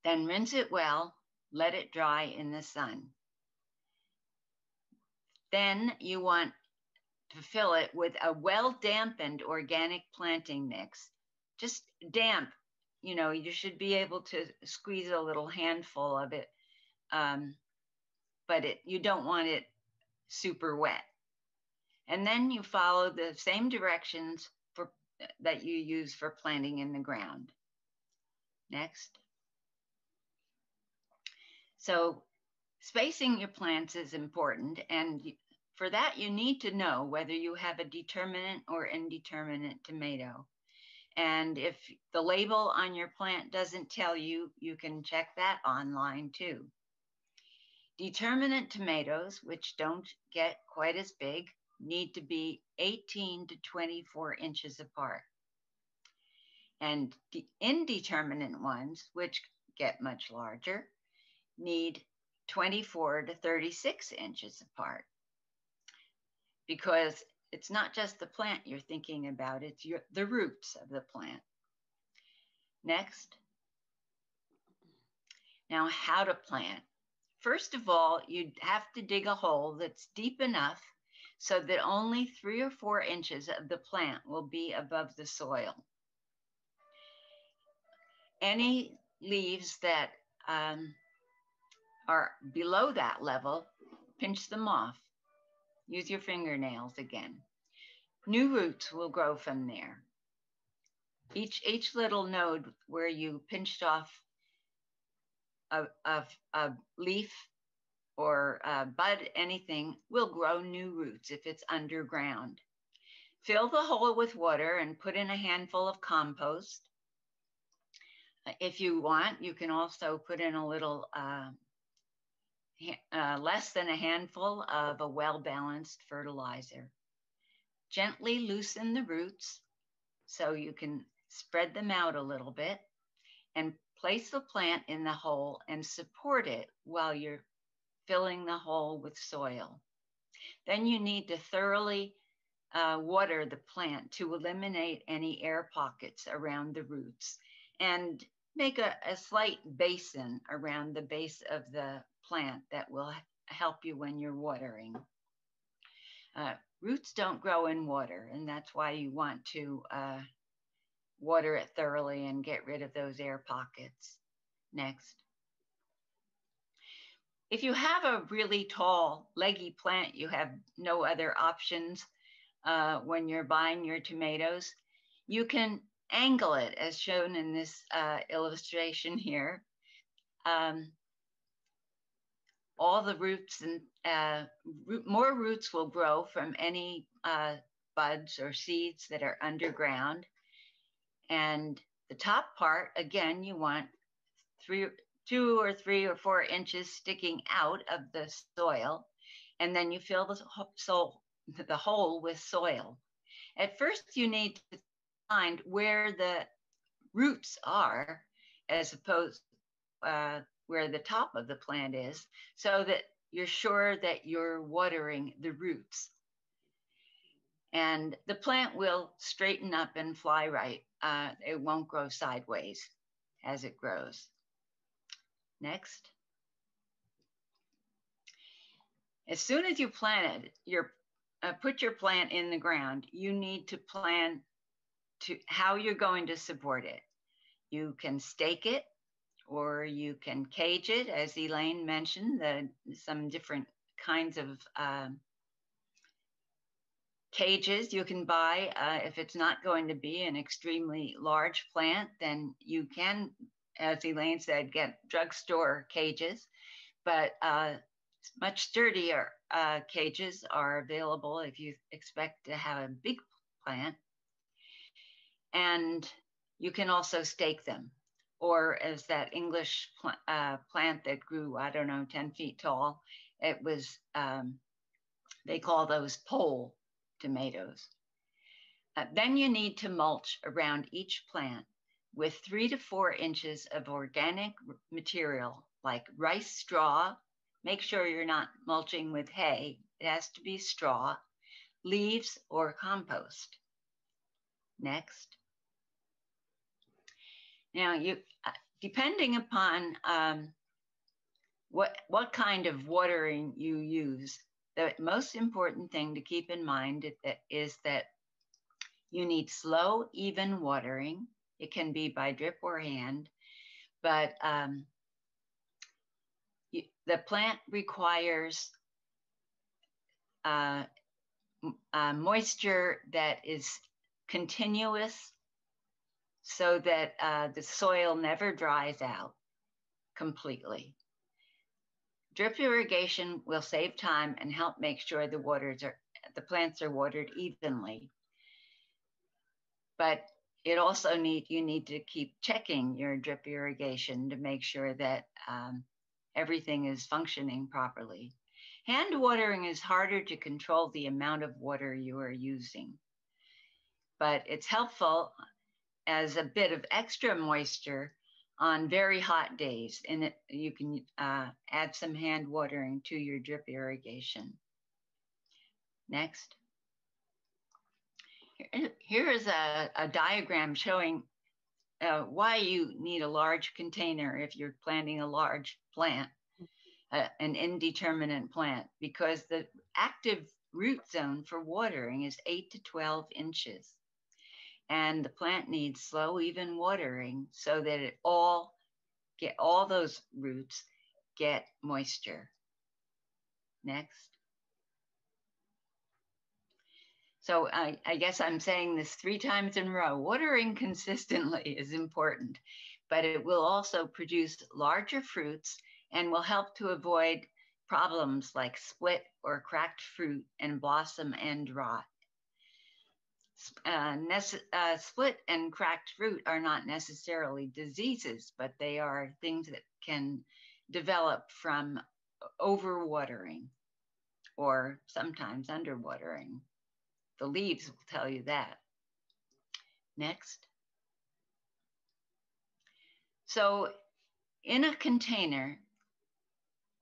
Then rinse it well, let it dry in the sun. Then you want to fill it with a well-dampened organic planting mix. Just damp, you should be able to squeeze a little handful of it, but you don't want it super wet. And then you follow the same directions that you use for planting in the ground. Next. So spacing your plants is important, and for that you need to know whether you have a determinate or indeterminate tomato. And if the label on your plant doesn't tell you, you can check that online too. Determinate tomatoes, which don't get quite as big, need to be 18 to 24 inches apart. And the indeterminate ones, which get much larger, need 24 to 36 inches apart. Because it's not just the plant you're thinking about, it's the roots of the plant. Next. Now, how to plant. First of all, you'd have to dig a hole that's deep enough so that only 3 or 4 inches of the plant will be above the soil. Any leaves that are below that level, pinch them off. Use your fingernails again. New roots will grow from there. Each little node where you pinched off a leaf or a bud, anything, will grow new roots if it's underground. Fill the hole with water and put in a handful of compost. If you want, you can also put in a little less than a handful of a well-balanced fertilizer. Gently loosen the roots so you can spread them out a little bit, and place the plant in the hole and support it while you're filling the hole with soil. Then you need to thoroughly water the plant to eliminate any air pockets around the roots, and make a slight basin around the base of the plant that will help you when you're watering. Roots don't grow in water, and that's why you want to water it thoroughly and get rid of those air pockets. Next. If you have a really tall, leggy plant, you have no other options when you're buying your tomatoes. You can angle it, as shown in this illustration here. All the roots and more roots will grow from any buds or seeds that are underground. And the top part, again, you want 2 or 3 or 4 inches sticking out of the soil. And then you fill the hole with soil. At first, you need to find where the roots are, as opposed where the top of the plant is, so that you're sure that you're watering the roots. And the plant will straighten up and fly right. It won't grow sideways as it grows. Next. As soon as you plant it, put your plant in the ground, you need to plan how you're going to support it. You can stake it, or you can cage it, as Elaine mentioned, some different kinds of cages you can buy. If it's not going to be an extremely large plant, then you can, as Elaine said, get drugstore cages, but much sturdier cages are available if you expect to have a big plant. And you can also stake them, or as that English plant that grew, I don't know, 10 feet tall, it was, they call those pole tomatoes. Then you need to mulch around each plant with 3 to 4 inches of organic material like rice straw. Make sure you're not mulching with hay. It has to be straw. leaves, or compost. Next. Now, depending upon what kind of watering you use, the most important thing to keep in mind is that you need slow, even watering. It can be by drip or hand, but the plant requires moisture that is continuous so that the soil never dries out completely. Drip irrigation will save time and help make sure the plants are watered evenly. But it also you need to keep checking your drip irrigation to make sure that everything is functioning properly. Hand watering is harder to control the amount of water you are using, but it's helpful as a bit of extra moisture on very hot days, and you can add some hand watering to your drip irrigation. Next. Here is a diagram showing why you need a large container if you're planting a large plant, an indeterminate plant, because the active root zone for watering is 8 to 12 inches. And the plant needs slow, even watering so that all those roots get moisture. Next. So I guess I'm saying this 3 times in a row. Watering consistently is important, but it will also produce larger fruits and will help to avoid problems like split or cracked fruit and blossom and rot. Split and cracked fruit are not necessarily diseases, but they are things that can develop from overwatering or sometimes underwatering. The leaves will tell you that. Next. So in a container,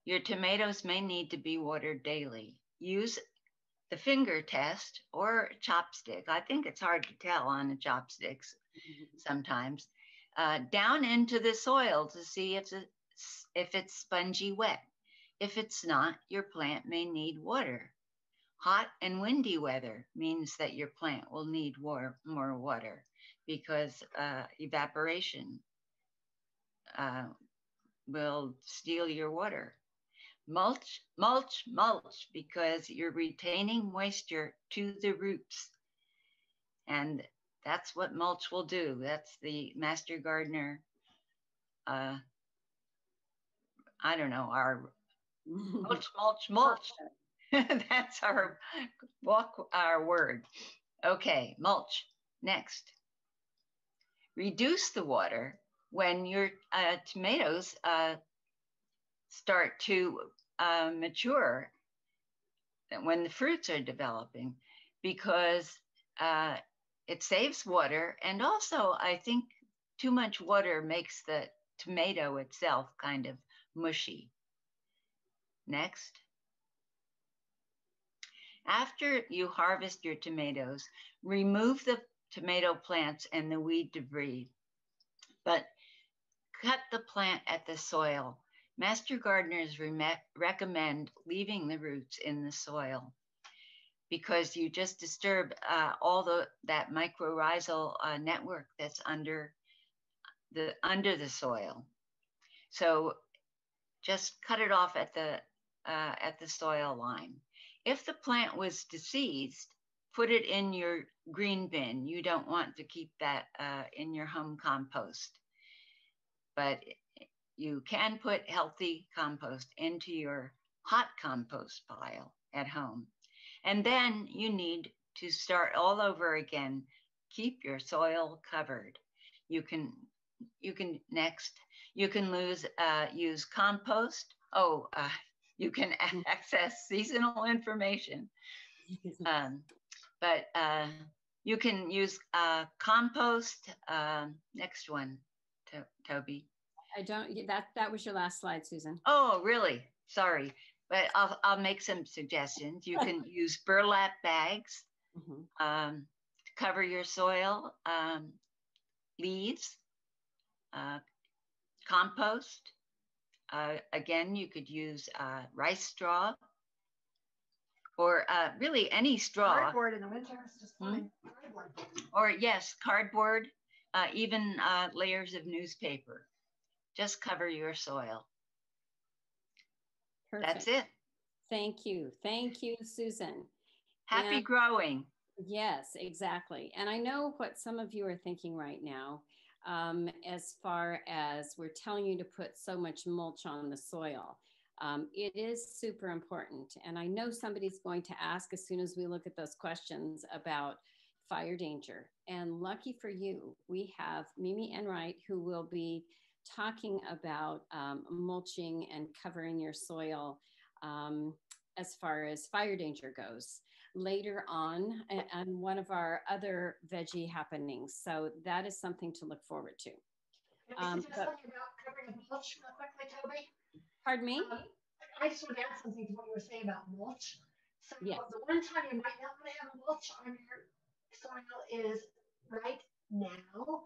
your tomatoes may need to be watered daily. Use the finger test or chopstick. I think it's hard to tell on the chopsticks sometimes. Down into the soil to see if it's spongy wet. If it's not, your plant may need water. Hot and windy weather means that your plant will need more water because evaporation will steal your water. Mulch, mulch, mulch, because you're retaining moisture to the roots. And that's what mulch will do. That's the master gardener, I don't know, our mulch, mulch, mulch. That's our word. Okay, mulch. Next. Reduce the water when your tomatoes start to mature, when the fruits are developing, because it saves water. And also, I think too much water makes the tomato itself kind of mushy. Next. After you harvest your tomatoes, remove the tomato plants and the weed debris, but cut the plant at the soil. Master gardeners recommend leaving the roots in the soil because you just disturb that mycorrhizal network that's under the soil. So just cut it off at the soil line. If the plant was deceased, put it in your green bin. You don't want to keep that in your home compost, but you can put healthy compost into your hot compost pile at home. And then you need to start all over again. Keep your soil covered. You can use compost. You can access seasonal information. But you can use compost. Next one, Toby. I don't, that was your last slide, Susan. Oh, really? Sorry. but I'll make some suggestions. You can use burlap bags to cover your soil, leaves, compost. Again, you could use rice straw, or really any straw. Cardboard in the winter is just fine. Or yes, cardboard, even layers of newspaper. Just cover your soil. Perfect. That's it. Thank you. Thank you, Susan. Happy growing. Yes, exactly. And I know what some of you are thinking right now, as far as we're telling you to put so much mulch on the soil. It is super important. And I know somebody's going to ask as soon as we look at those questions about fire danger. And lucky for you, we have Mimi Enright, who will be talking about mulching and covering your soil as far as fire danger goes later on one of our other veggie happenings. So that is something to look forward to. Can I suggest something about covering with mulch real quickly, Toby? Pardon me? I just want to add something to what you were saying about mulch. So yes. The one time you might not want to have mulch on your soil is right now.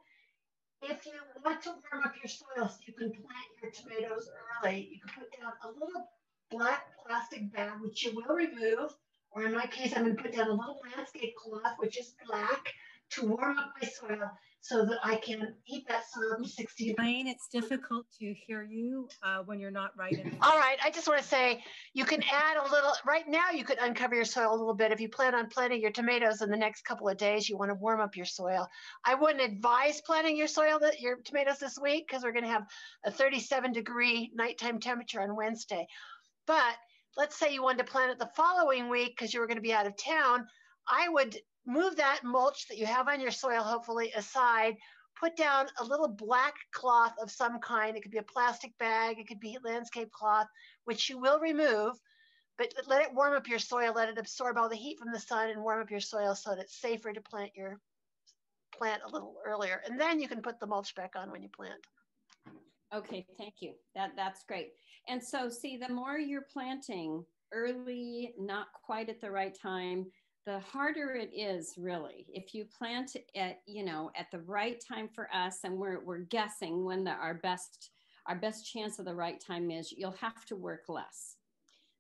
If you want to warm up your soil so you can plant your tomatoes early, you can put down a little black plastic bag, which you will remove, or in my case, I'm going to put down a little landscape cloth, which is black, to warm up my soil so that I can heat that soil to 60 degrees. Elaine, it's difficult to hear you when you're not right in. All right, I just want to say you can add a little, right now you could uncover your soil a little bit. If you plan on planting your tomatoes in the next couple of days, you want to warm up your soil. I wouldn't advise planting your tomatoes this week because we're going to have a 37-degree nighttime temperature on Wednesday. But let's say you wanted to plant it the following week because you were going to be out of town. I would move that mulch that you have on your soil, hopefully, aside, put down a little black cloth of some kind. It could be a plastic bag, it could be landscape cloth, which you will remove, but let it warm up your soil, let it absorb all the heat from the sun and warm up your soil so that it's safer to plant your plant a little earlier. And then you can put the mulch back on when you plant. Okay, thank you. That's great. And so see, the more you're planting early, not quite at the right time, the harder it is really. If you plant at, at the right time for us, and we're guessing when our best chance of the right time is, you'll have to work less.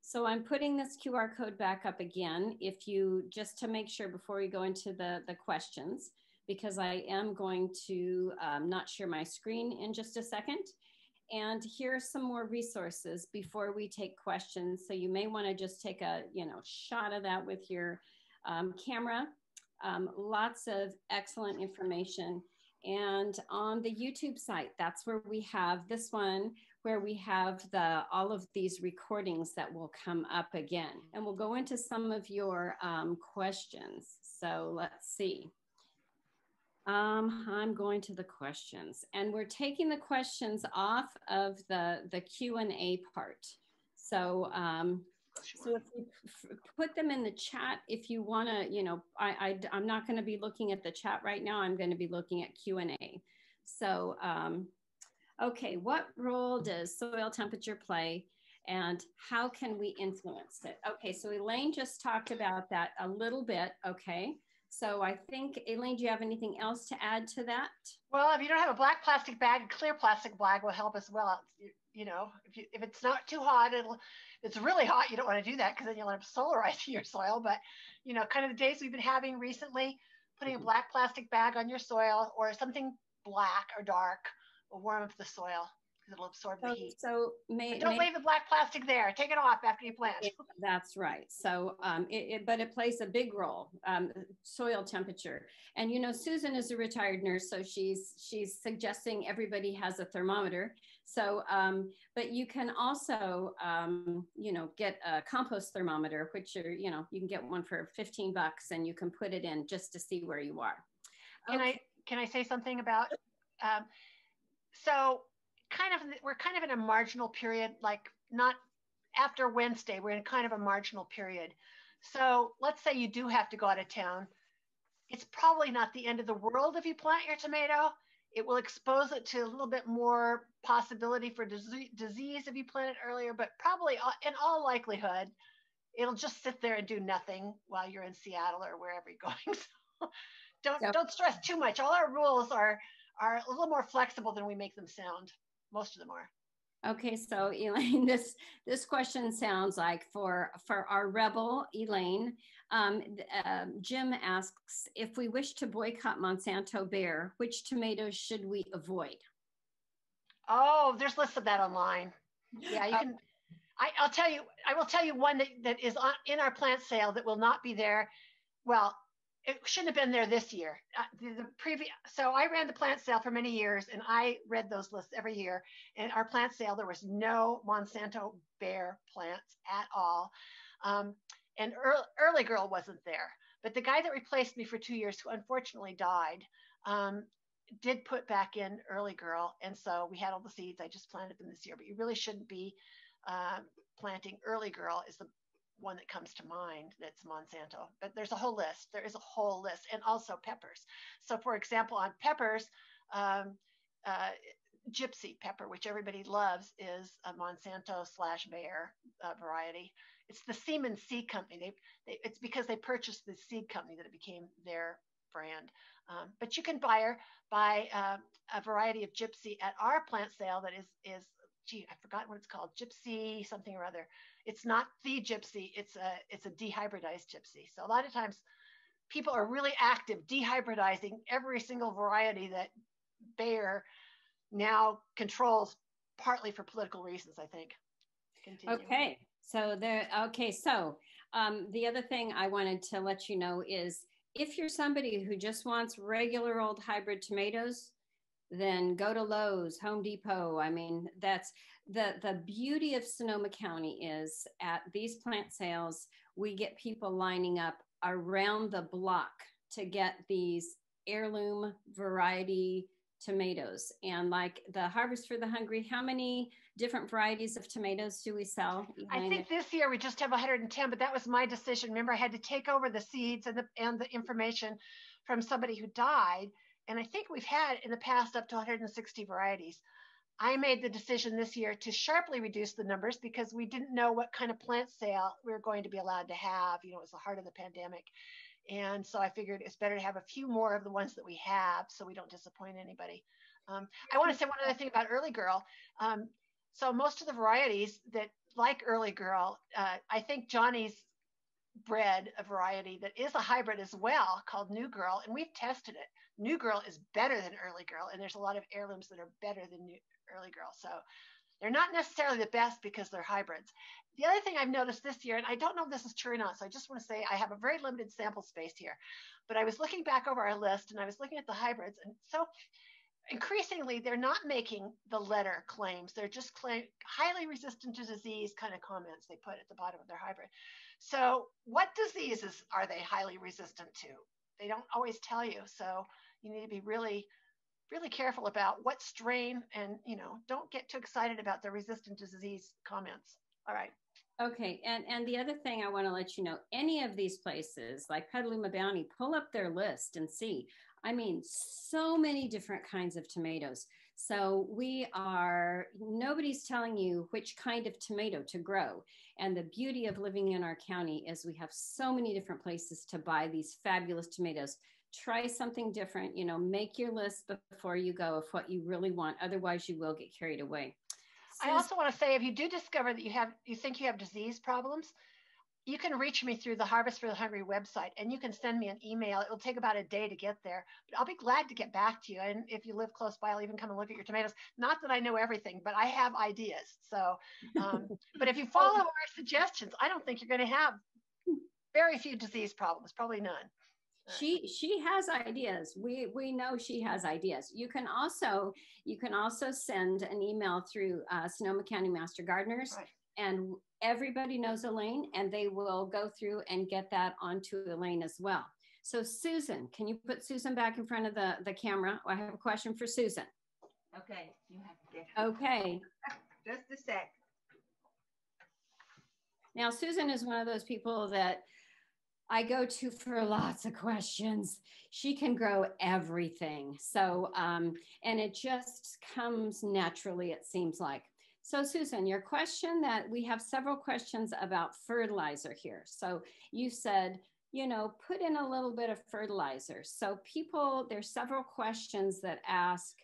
So I'm putting this QR code back up again, if you, just to make sure before we go into the questions, because I am going to not share my screen in just a second. And here's some more resources before we take questions. So you may want to just take a shot of that with your camera. Lots of excellent information. And on the YouTube site, that's where we have this one, where we have all of these recordings that will come up again. And we'll go into some of your questions. So let's see. I'm going to the questions, and we're taking the questions off of the Q&A part. So, so if you put them in the chat, if you want to, I'm not going to be looking at the chat right now. I'm going to be looking at Q&A. So, okay, what role does soil temperature play, and how can we influence it? Okay, so Elaine just talked about that a little bit. Okay. So I think, Elaine, do you have anything else to add to that? Well, if you don't have a black plastic bag, a clear plastic bag will help as well. If it's not too hot, if it's really hot, you don't want to do that because then you'll end up solarizing your soil. But, kind of the days we've been having recently, putting a black plastic bag on your soil or something black or dark will warm up the soil because it'll absorb the heat. So don't leave the black plastic there. Take it off after you plant. That's right. So, but it plays a big role, soil temperature. And, Susan is a retired nurse, so she's suggesting everybody has a thermometer. So, but you can also, get a compost thermometer, which you can get one for $15 and you can put it in just to see where you are. Okay. Can I say something about, we're kind of in a marginal period, like not after Wednesday, we're in kind of a marginal period. So let's say you do have to go out of town. It's probably not the end of the world if you plant your tomato. It will expose it to a little bit more possibility for disease if you plant it earlier, but probably in all likelihood, it'll just sit there and do nothing while you're in Seattle or wherever you're going. So don't stress too much. All our rules are a little more flexible than we make them sound. Most of them are. Okay, so Elaine, this question sounds like for our rebel, Elaine, Jim asks, if we wish to boycott Monsanto Bayer, which tomatoes should we avoid? Oh, there's lists of that online. Yeah, you can. I will tell you one that is in our plant sale that will not be there. Well, it shouldn't have been there this year. So I ran the plant sale for many years, and I read those lists every year. And our plant sale, there was no Monsanto Bayer plants at all. And Early Girl wasn't there. But the guy that replaced me for 2 years, who unfortunately died, did put back in Early Girl. And so we had all the seeds. I just planted them this year. But you really shouldn't be planting Early Girl is the one that comes to mind that's Monsanto. But there's a whole list. There is a whole list. And also peppers. So for example, on peppers, Gypsy pepper, which everybody loves, is a Monsanto / Bayer variety. It's the Seaman Seed Company. It's because they purchased the seed company that it became their brand. But you can buy a variety of Gypsy at our plant sale that is gee, I forgot what it's called, Gypsy something or other. It's not the Gypsy, it's a dehybridized Gypsy. So a lot of times people are really active dehybridizing every single variety that Bayer now controls, partly for political reasons, I think. Continue. Okay, so the other thing I wanted to let you know is if you're somebody who just wants regular old hybrid tomatoes, then go to Lowe's, Home Depot. I mean, that's the beauty of Sonoma County is at these plant sales, we get people lining up around the block to get these heirloom variety tomatoes. And like the Harvest for the Hungry, how many different varieties of tomatoes do we sell? I think this year we just have 110, but that was my decision. Remember, I had to take over the seeds and the information from somebody who died. And I think we've had in the past up to 160 varieties. I made the decision this year to sharply reduce the numbers because we didn't know what kind of plant sale we were going to be allowed to have. You know, it was the heart of the pandemic. And so I figured it's better to have a few more of the ones that we have so we don't disappoint anybody. I want to say one other thing about Early Girl. So most of the varieties that like Early Girl, I think Johnny's bred a variety that is a hybrid as well called New Girl, and we've tested it. New Girl is better than Early Girl, and there's a lot of heirlooms that are better than Early Girl. So they're not necessarily the best because they're hybrids. The other thing I've noticed this year, and I don't know if this is true or not, so I just want to say I have a very limited sample space here, but I was looking back over our list and I was looking at the hybrids, and so increasingly they're not making the letter claims. They're just highly resistant to disease kind of comments they put at the bottom of their hybrid. So what diseases are they highly resistant to? They don't always tell you. So you need to be really, really careful about what strain, and, you know, don't get too excited about the resistant to disease comments. All right. Okay, and the other thing I want to let you know, any of these places like Petaluma Bounty, pull up their list and see. I mean, so many different kinds of tomatoes. So nobody's telling you which kind of tomato to grow. And the beauty of living in our county is we have so many different places to buy these fabulous tomatoes. Try something different, you know, make your list before you go of what you really want. Otherwise you will get carried away. I also want to say, if you do discover that you think you have disease problems, you can reach me through the Harvest for the Hungry website, and you can send me an email. It will take about a day to get there, but I'll be glad to get back to you. And if you live close by, I'll even come and look at your tomatoes. Not that I know everything, but I have ideas. So, but if you follow our suggestions, I don't think you're going to have very few disease problems, probably none. She has ideas. We know she has ideas. You can also send an email through Sonoma County Master Gardeners, right. And everybody knows Elaine, and they will go through and get that onto Elaine as well. So Susan, can you put Susan back in front of the camera? I have a question for Susan. Okay, you have to get her. Okay. Just a sec. Now Susan is one of those people that I go to for lots of questions. She can grow everything. So, and it just comes naturally, it seems like. So Susan, your question that we have several questions about fertilizer here. So you said, you know, put in a little bit of fertilizer. So people, there's several questions that ask,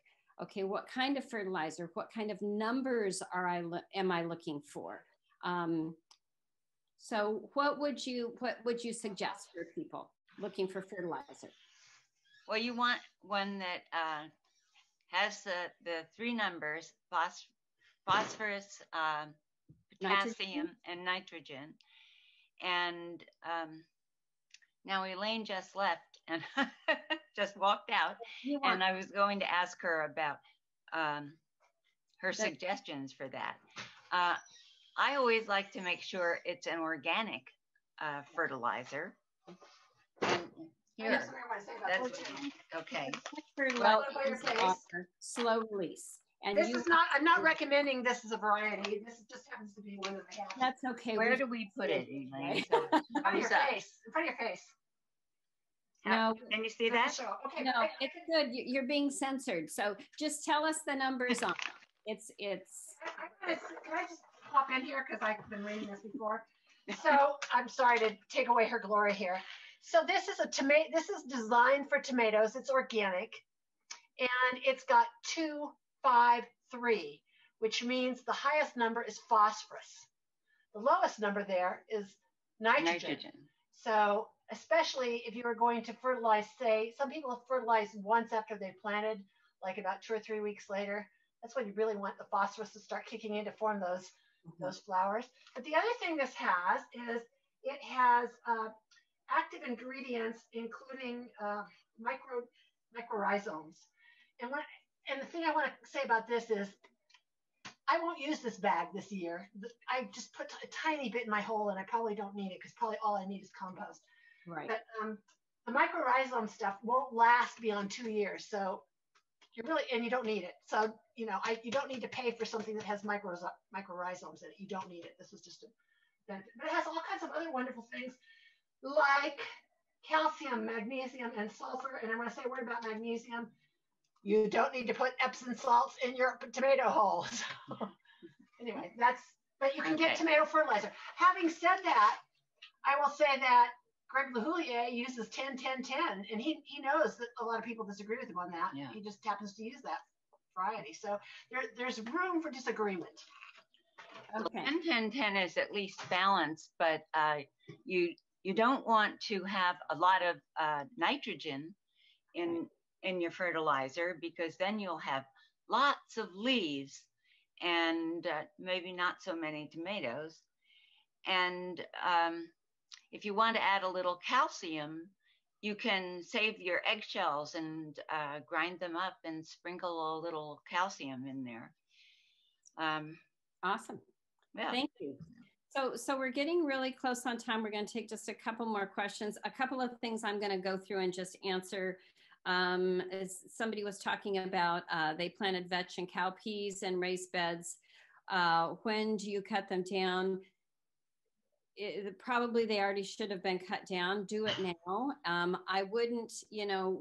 okay, what kind of fertilizer, what kind of numbers am I looking for? So what would you suggest for people looking for fertilizer? Well, you want one that has the three numbers, phosphorus, potassium, and nitrogen. And now Elaine just left and just walked out. And I was going to ask her about her suggestions for that. I always like to make sure it's an organic fertilizer. And here, that's okay. Slow release. And this is not, I'm not recommending this as a variety. This just happens to be one that I have. That's okay. Where do we put it, Elaine? In front of your face. In front of your face. No. Can you see that? Okay. No, it's good. You're being censored. So just tell us the numbers on it. Can I just hop in here because I've been reading this before? So I'm sorry to take away her glory here. So this is a tomato. This is designed for tomatoes. It's organic, and it's got 2, 5, 3, which means the highest number is phosphorus. The lowest number there is nitrogen. So especially if you are going to fertilize, say, some people have fertilized once after they planted, like about 2 or 3 weeks later. That's when you really want the phosphorus to start kicking in to form those flowers. But the other thing this has is it has active ingredients, including microrhizomes. And the thing I want to say about this is I won't use this bag this year. I just put a tiny bit in my hole, and I probably don't need it because probably all I need is compost. Right. But the microrhizome stuff won't last beyond 2 years. So you don't need it. So, you don't need to pay for something that has microrhizomes in it. You don't need it. This was just a benefit. But it has all kinds of other wonderful things like calcium, magnesium, and sulfur. And I want to say a word about magnesium. You don't need to put Epsom salts in your tomato holes. Anyway, but you can get tomato fertilizer. Having said that, I will say that Greg LaHoulier uses 10-10-10, and he knows that a lot of people disagree with him on that. Yeah. He just happens to use that variety. So there's room for disagreement. Okay. 10-10-10 is at least balanced, but you don't want to have a lot of nitrogen in your fertilizer, because then you'll have lots of leaves and maybe not so many tomatoes. And if you want to add a little calcium, you can save your eggshells and grind them up and sprinkle a little calcium in there. Awesome. Yeah. Thank you. So we're getting really close on time. We're going to take just a couple more questions. A couple of things I'm going to go through and just answer. As somebody was talking about, they planted vetch and cowpeas in raised beds. When do you cut them down? Probably they already should have been cut down. Do it now. I wouldn't,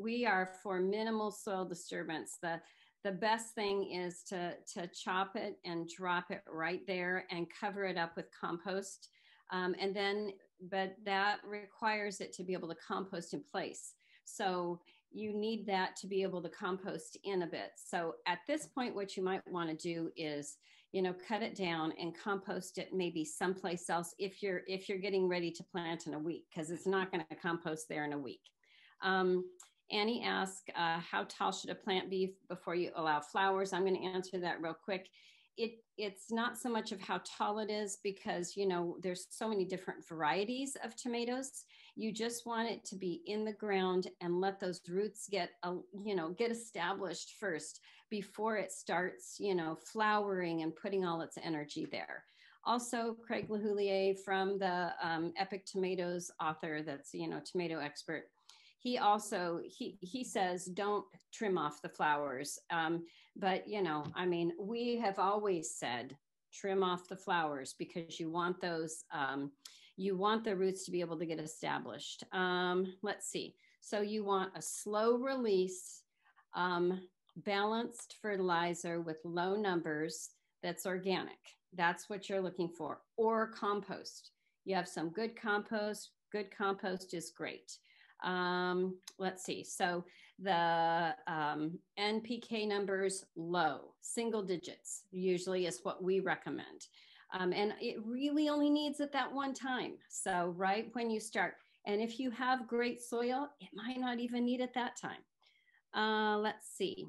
we are for minimal soil disturbance. The best thing is to chop it and drop it right there and cover it up with compost. But that requires it to be able to compost in place. So you need that to be able to compost in a bit. So at this point, what you might want to do is, cut it down and compost it maybe someplace else if you're getting ready to plant in a week, because it's not going to compost there in a week. Annie asked, how tall should a plant be before you allow flowers? I'm going to answer that real quick. It's not so much of how tall it is, because, there's so many different varieties of tomatoes. You just want it to be in the ground and let those roots get established first before it starts, flowering and putting all its energy there. Also, Craig LaHoulier from the Epic Tomatoes author, that's, tomato expert, he also, he says, don't trim off the flowers. But, we have always said, trim off the flowers, because you want those, You want the roots to be able to get established. Let's see. So you want a slow release, balanced fertilizer with low numbers that's organic. That's what you're looking for, or compost. You have some good compost. Good compost is great. Let's see. So the NPK numbers low, single digits usually is what we recommend. And it really only needs it that one time. So right when you start, and if you have great soil, it might not even need it that time. Let's see.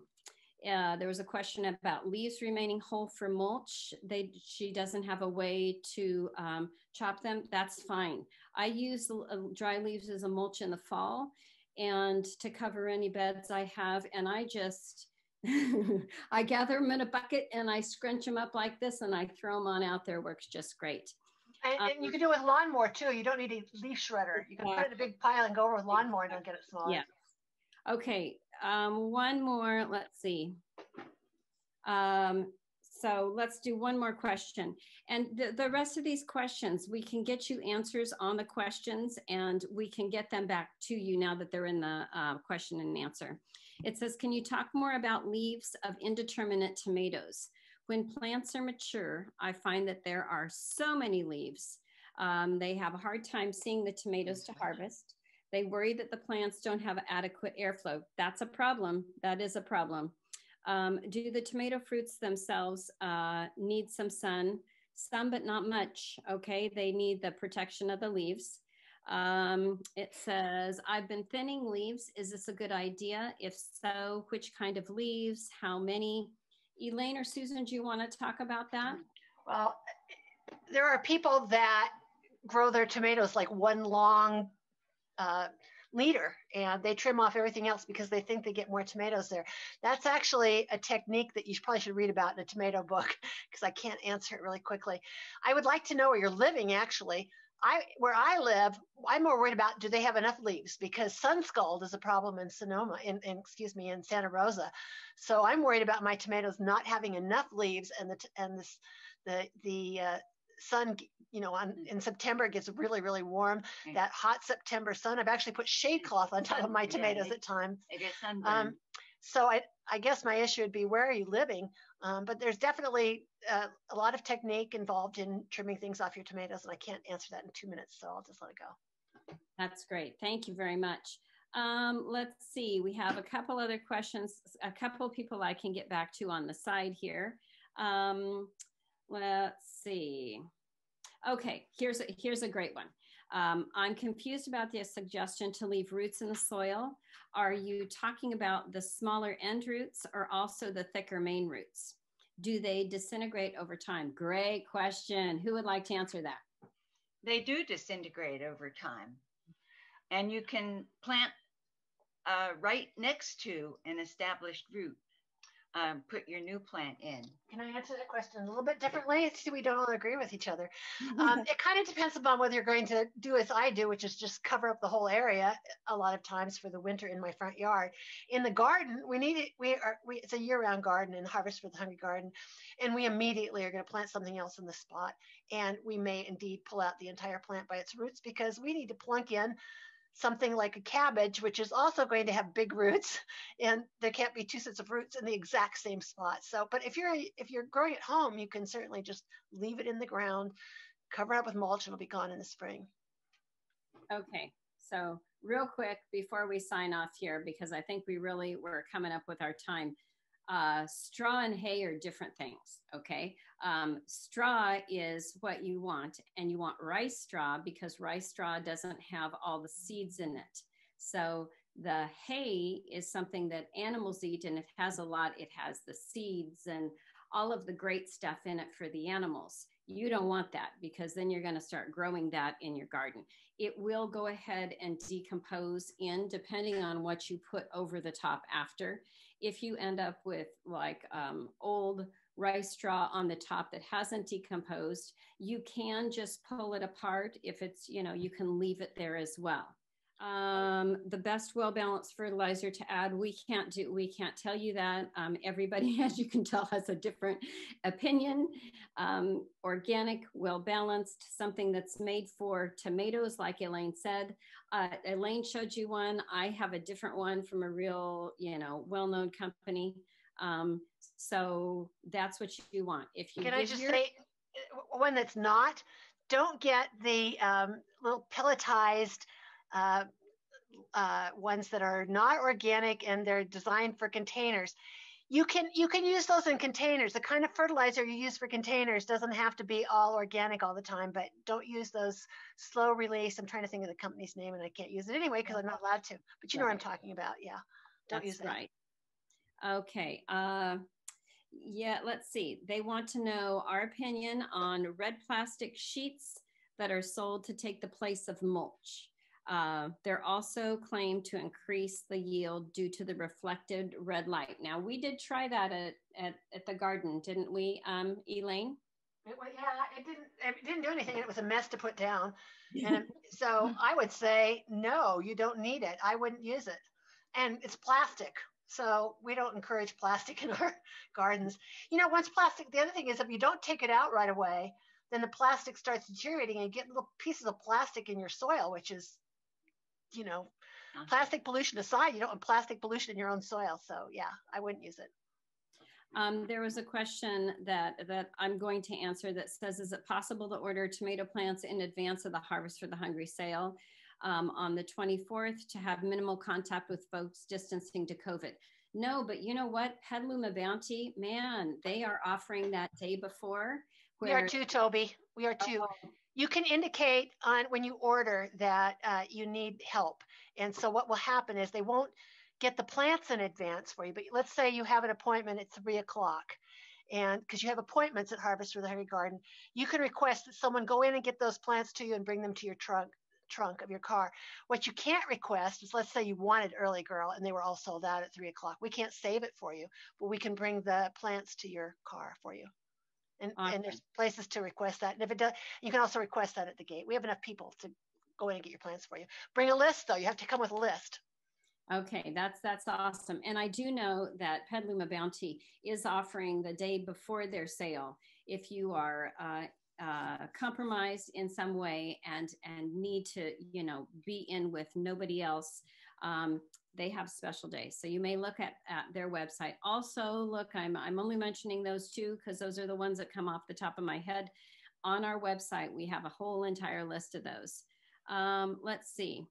There was a question about leaves remaining whole for mulch. She doesn't have a way to chop them. That's fine. I use dry leaves as a mulch in the fall and to cover any beds I have. And I just, I gather them in a bucket and I scrunch them up like this and I throw them on out there. Works just great. And you can do it with lawnmower too. You don't need a leaf shredder. You can put it in a big pile and go over with lawnmower and it'll get it smaller. Yeah. Okay. One more, let's see. So let's do one more question. And the rest of these questions, we can get you answers on the questions and we can get them back to you now that they're in the question and answer. It says, can you talk more about leaves of indeterminate tomatoes? When plants are mature, I find that there are so many leaves. They have a hard time seeing the tomatoes to harvest. They worry that the plants don't have adequate airflow. That's a problem. That is a problem. Do the tomato fruits themselves need some sun? Some, but not much. Okay, they need the protection of the leaves. It says, I've been thinning leaves. Is this a good idea? If so, which kind of leaves? How many? Elaine or Susan, do you want to talk about that? Well, there are people that grow their tomatoes like one long leader and they trim off everything else because they think they get more tomatoes there. That's actually a technique that you probably should read about in a tomato book because I can't answer it really quickly. I would like to know where you're living actually. Where I live, I'm more worried about do they have enough leaves because sun scald is a problem in Sonoma, in Santa Rosa. So I'm worried about my tomatoes not having enough leaves and the sun, you know, in September it gets really, really warm. That hot September sun. I've actually put shade cloth on top of my tomatoes at times. They get sunburned. So I guess my issue would be where are you living? But there's definitely a lot of technique involved in trimming things off your tomatoes, and I can't answer that in 2 minutes, so I'll just let it go. That's great. Thank you very much. Let's see. We have a couple other questions, a couple people I can get back to on the side here. Let's see. Okay, here's a great one. I'm confused about the suggestion to leave roots in the soil. Are you talking about the smaller end roots or also the thicker main roots? Do they disintegrate over time? Great question. Who would like to answer that? They do disintegrate over time. And you can plant right next to an established root. Put your new plant in. Can I answer that question a little bit differently? See, we don't all agree with each other. It kind of depends upon whether you're going to do as I do, which is just cover up the whole area a lot of times for the winter in my front yard. In the garden, we need it. It's a year-round garden and Harvest for the Hungry Garden, and we immediately are going to plant something else in the spot. And we may indeed pull out the entire plant by its roots because we need to plunk in something like a cabbage, which is also going to have big roots, and there can't be two sets of roots in the exact same spot. So, but if you're growing at home, you can certainly just leave it in the ground, cover it up with mulch, and it'll be gone in the spring. Okay, so real quick before we sign off here, because I think we're coming up with our time. Straw and hay are different things, okay? Straw is what you want, and you want rice straw because rice straw doesn't have all the seeds in it. So the hay is something that animals eat, and it has a lot. It has the seeds and all of the great stuff in it for the animals. You don't want that because then you're going to start growing that in your garden. It will go ahead and decompose depending on what you put over the top after. If you end up with like old rice straw on the top that hasn't decomposed, you can just pull it apart. If it's, you can leave it there as well. The best well-balanced fertilizer to add, we can't tell you that. Everybody, as you can tell, has a different opinion. Organic, well-balanced, something that's made for tomatoes, like Elaine said. Elaine showed you one. I have a different one from a real, well-known company. So that's what you want. If you Can I just say one that's not? Don't get the little pelletized ones that are not organic and they're designed for containers. You can use those in containers. The kind of fertilizer you use for containers doesn't have to be all organic all the time, but don't use those slow release. I'm trying to think of the company's name and I can't use it anyway because I'm not allowed to, but you know what I'm talking about. Yeah. Don't use that. Right. Okay. Yeah, let's see. They want to know our opinion on red plastic sheets that are sold to take the place of mulch. They're also claimed to increase the yield due to the reflected red light. Now, we did try that at the garden, didn't we, Elaine? It didn't do anything. It was a mess to put down. And so I would say, no, you don't need it. I wouldn't use it. And it's plastic. So we don't encourage plastic in our gardens. Once plastic, the other thing is if you don't take it out right away, then the plastic starts deteriorating and you get little pieces of plastic in your soil, which is, plastic pollution aside, you don't want plastic pollution in your own soil. So yeah, I wouldn't use it. There was a question that I'm going to answer that says, is it possible to order tomato plants in advance of the Harvest for the Hungry sale on the 24th to have minimal contact with folks distancing to COVID? No, but you know what? Heirloom Bounty, man, they are offering that day before. We are too, Toby. We are too. You can indicate when you order that you need help. And so what will happen is they won't get the plants in advance for you. But let's say you have an appointment at 3 o'clock. And because you have appointments at Harvest for the Hungry Garden, you can request that someone go in and get those plants to you and bring them to your trunk of your car. What you can't request is, let's say you wanted Early Girl and they were all sold out at 3 o'clock. We can't save it for you, but we can bring the plants to your car for you. And, awesome. And there's places to request that. And if it does, you can also request that at the gate. We have enough people to go in and get your plants for you. Bring a list though. You have to come with a list. Okay, that's awesome. And I do know that Heirloom Bounty is offering the day before their sale. If you are compromised in some way and need to, be in with nobody else, they have special days. So you may look at their website. Also, look, I'm only mentioning those two because those are the ones that come off the top of my head. On our website, we have a whole entire list of those. Let's see.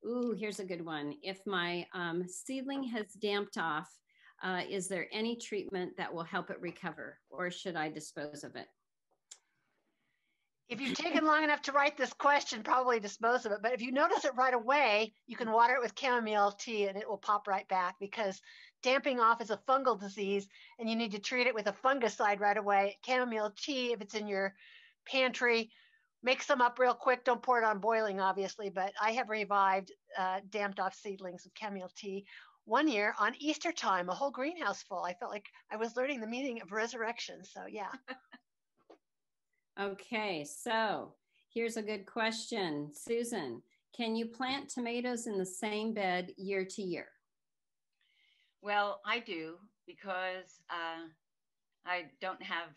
Ooh, here's a good one. If my seedling has damped off, is there any treatment that will help it recover, or should I dispose of it? If you've taken long enough to write this question, probably dispose of it. But if you notice it right away, you can water it with chamomile tea and it will pop right back, because damping off is a fungal disease and you need to treat it with a fungicide right away. Chamomile tea, if it's in your pantry, make some up real quick. Don't pour it on boiling, obviously, but I have revived damped off seedlings with chamomile tea. One year on Easter time, a whole greenhouse full. I felt like I was learning the meaning of resurrection. So yeah. Okay, so here's a good question. Susan, can you plant tomatoes in the same bed year to year? Well, I do, because I don't have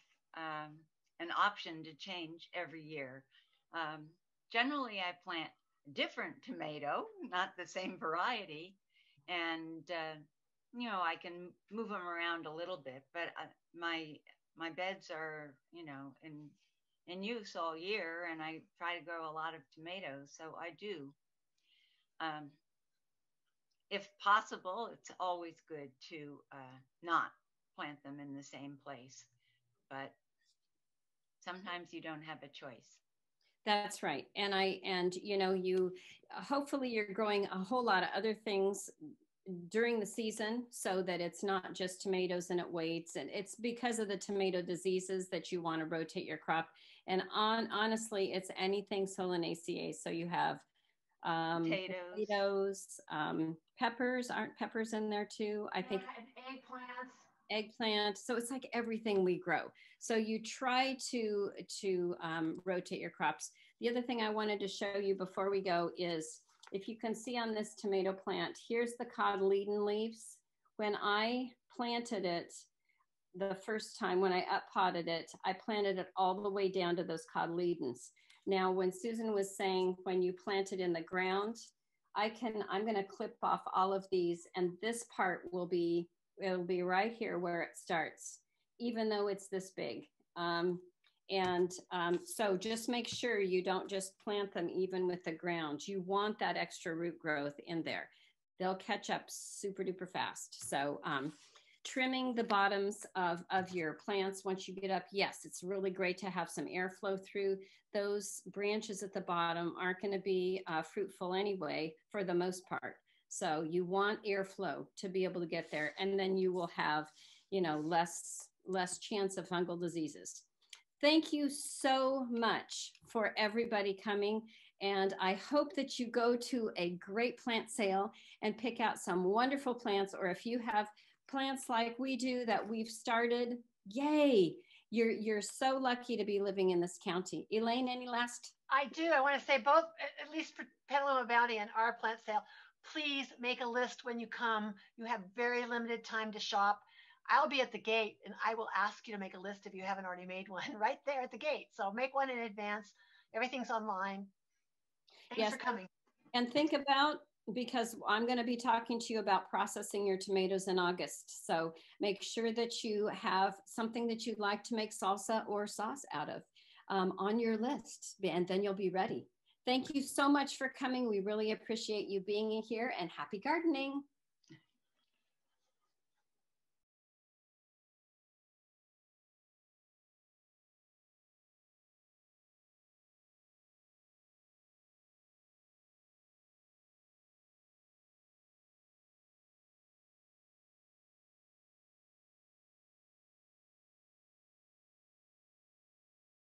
an option to change every year. Generally, I plant a different tomato, not the same variety. And, I can move them around a little bit, but my beds are, in use all year, and I try to grow a lot of tomatoes. So I do. If possible, it's always good to not plant them in the same place, but sometimes you don't have a choice. That's right. And you hopefully you're growing a whole lot of other things during the season so that it's not just tomatoes and it waits. And it's because of the tomato diseases that you want to rotate your crop. And honestly, it's anything Solanaceae. So you have potatoes, peppers. Aren't peppers in there too? I think eggplant. So it's like everything we grow. So you try to rotate your crops. The other thing I wanted to show you before we go is if you can see on this tomato plant, here's the cotyledon leaves. When I planted it the first time, when I up-potted it, I planted it all the way down to those cotyledons. Now, when Susan was saying, when you plant it in the ground, I'm gonna clip off all of these, and this part will be, it'll be right here where it starts, even though it's this big. So just make sure you don't just plant them even with the ground. You want that extra root growth in there. They'll catch up super duper fast. So trimming the bottoms of your plants once you get up, yes, it's really great to have some airflow through. Those branches at the bottom aren't going to be fruitful anyway for the most part. So you want airflow to be able to get there, and then you will have, you know, less chance of fungal diseases. Thank you so much for everybody coming. And I hope that you go to a great plant sale and pick out some wonderful plants, or if you have plants like we do that we've started, yay, you're so lucky to be living in this county. Elaine, any last? I do. I want to say both, at least for Petaluma Bounty and our plant sale, please make a list when you come. You have very limited time to shop. I'll be at the gate and I will ask you to make a list if you haven't already made one right there at the gate. So make one in advance. Everything's online. Thanks for coming. And think about, because I'm going to be talking to you about processing your tomatoes in August. So make sure that you have something that you'd like to make salsa or sauce out of on your list, and then you'll be ready. Thank you so much for coming. We really appreciate you being here, and happy gardening.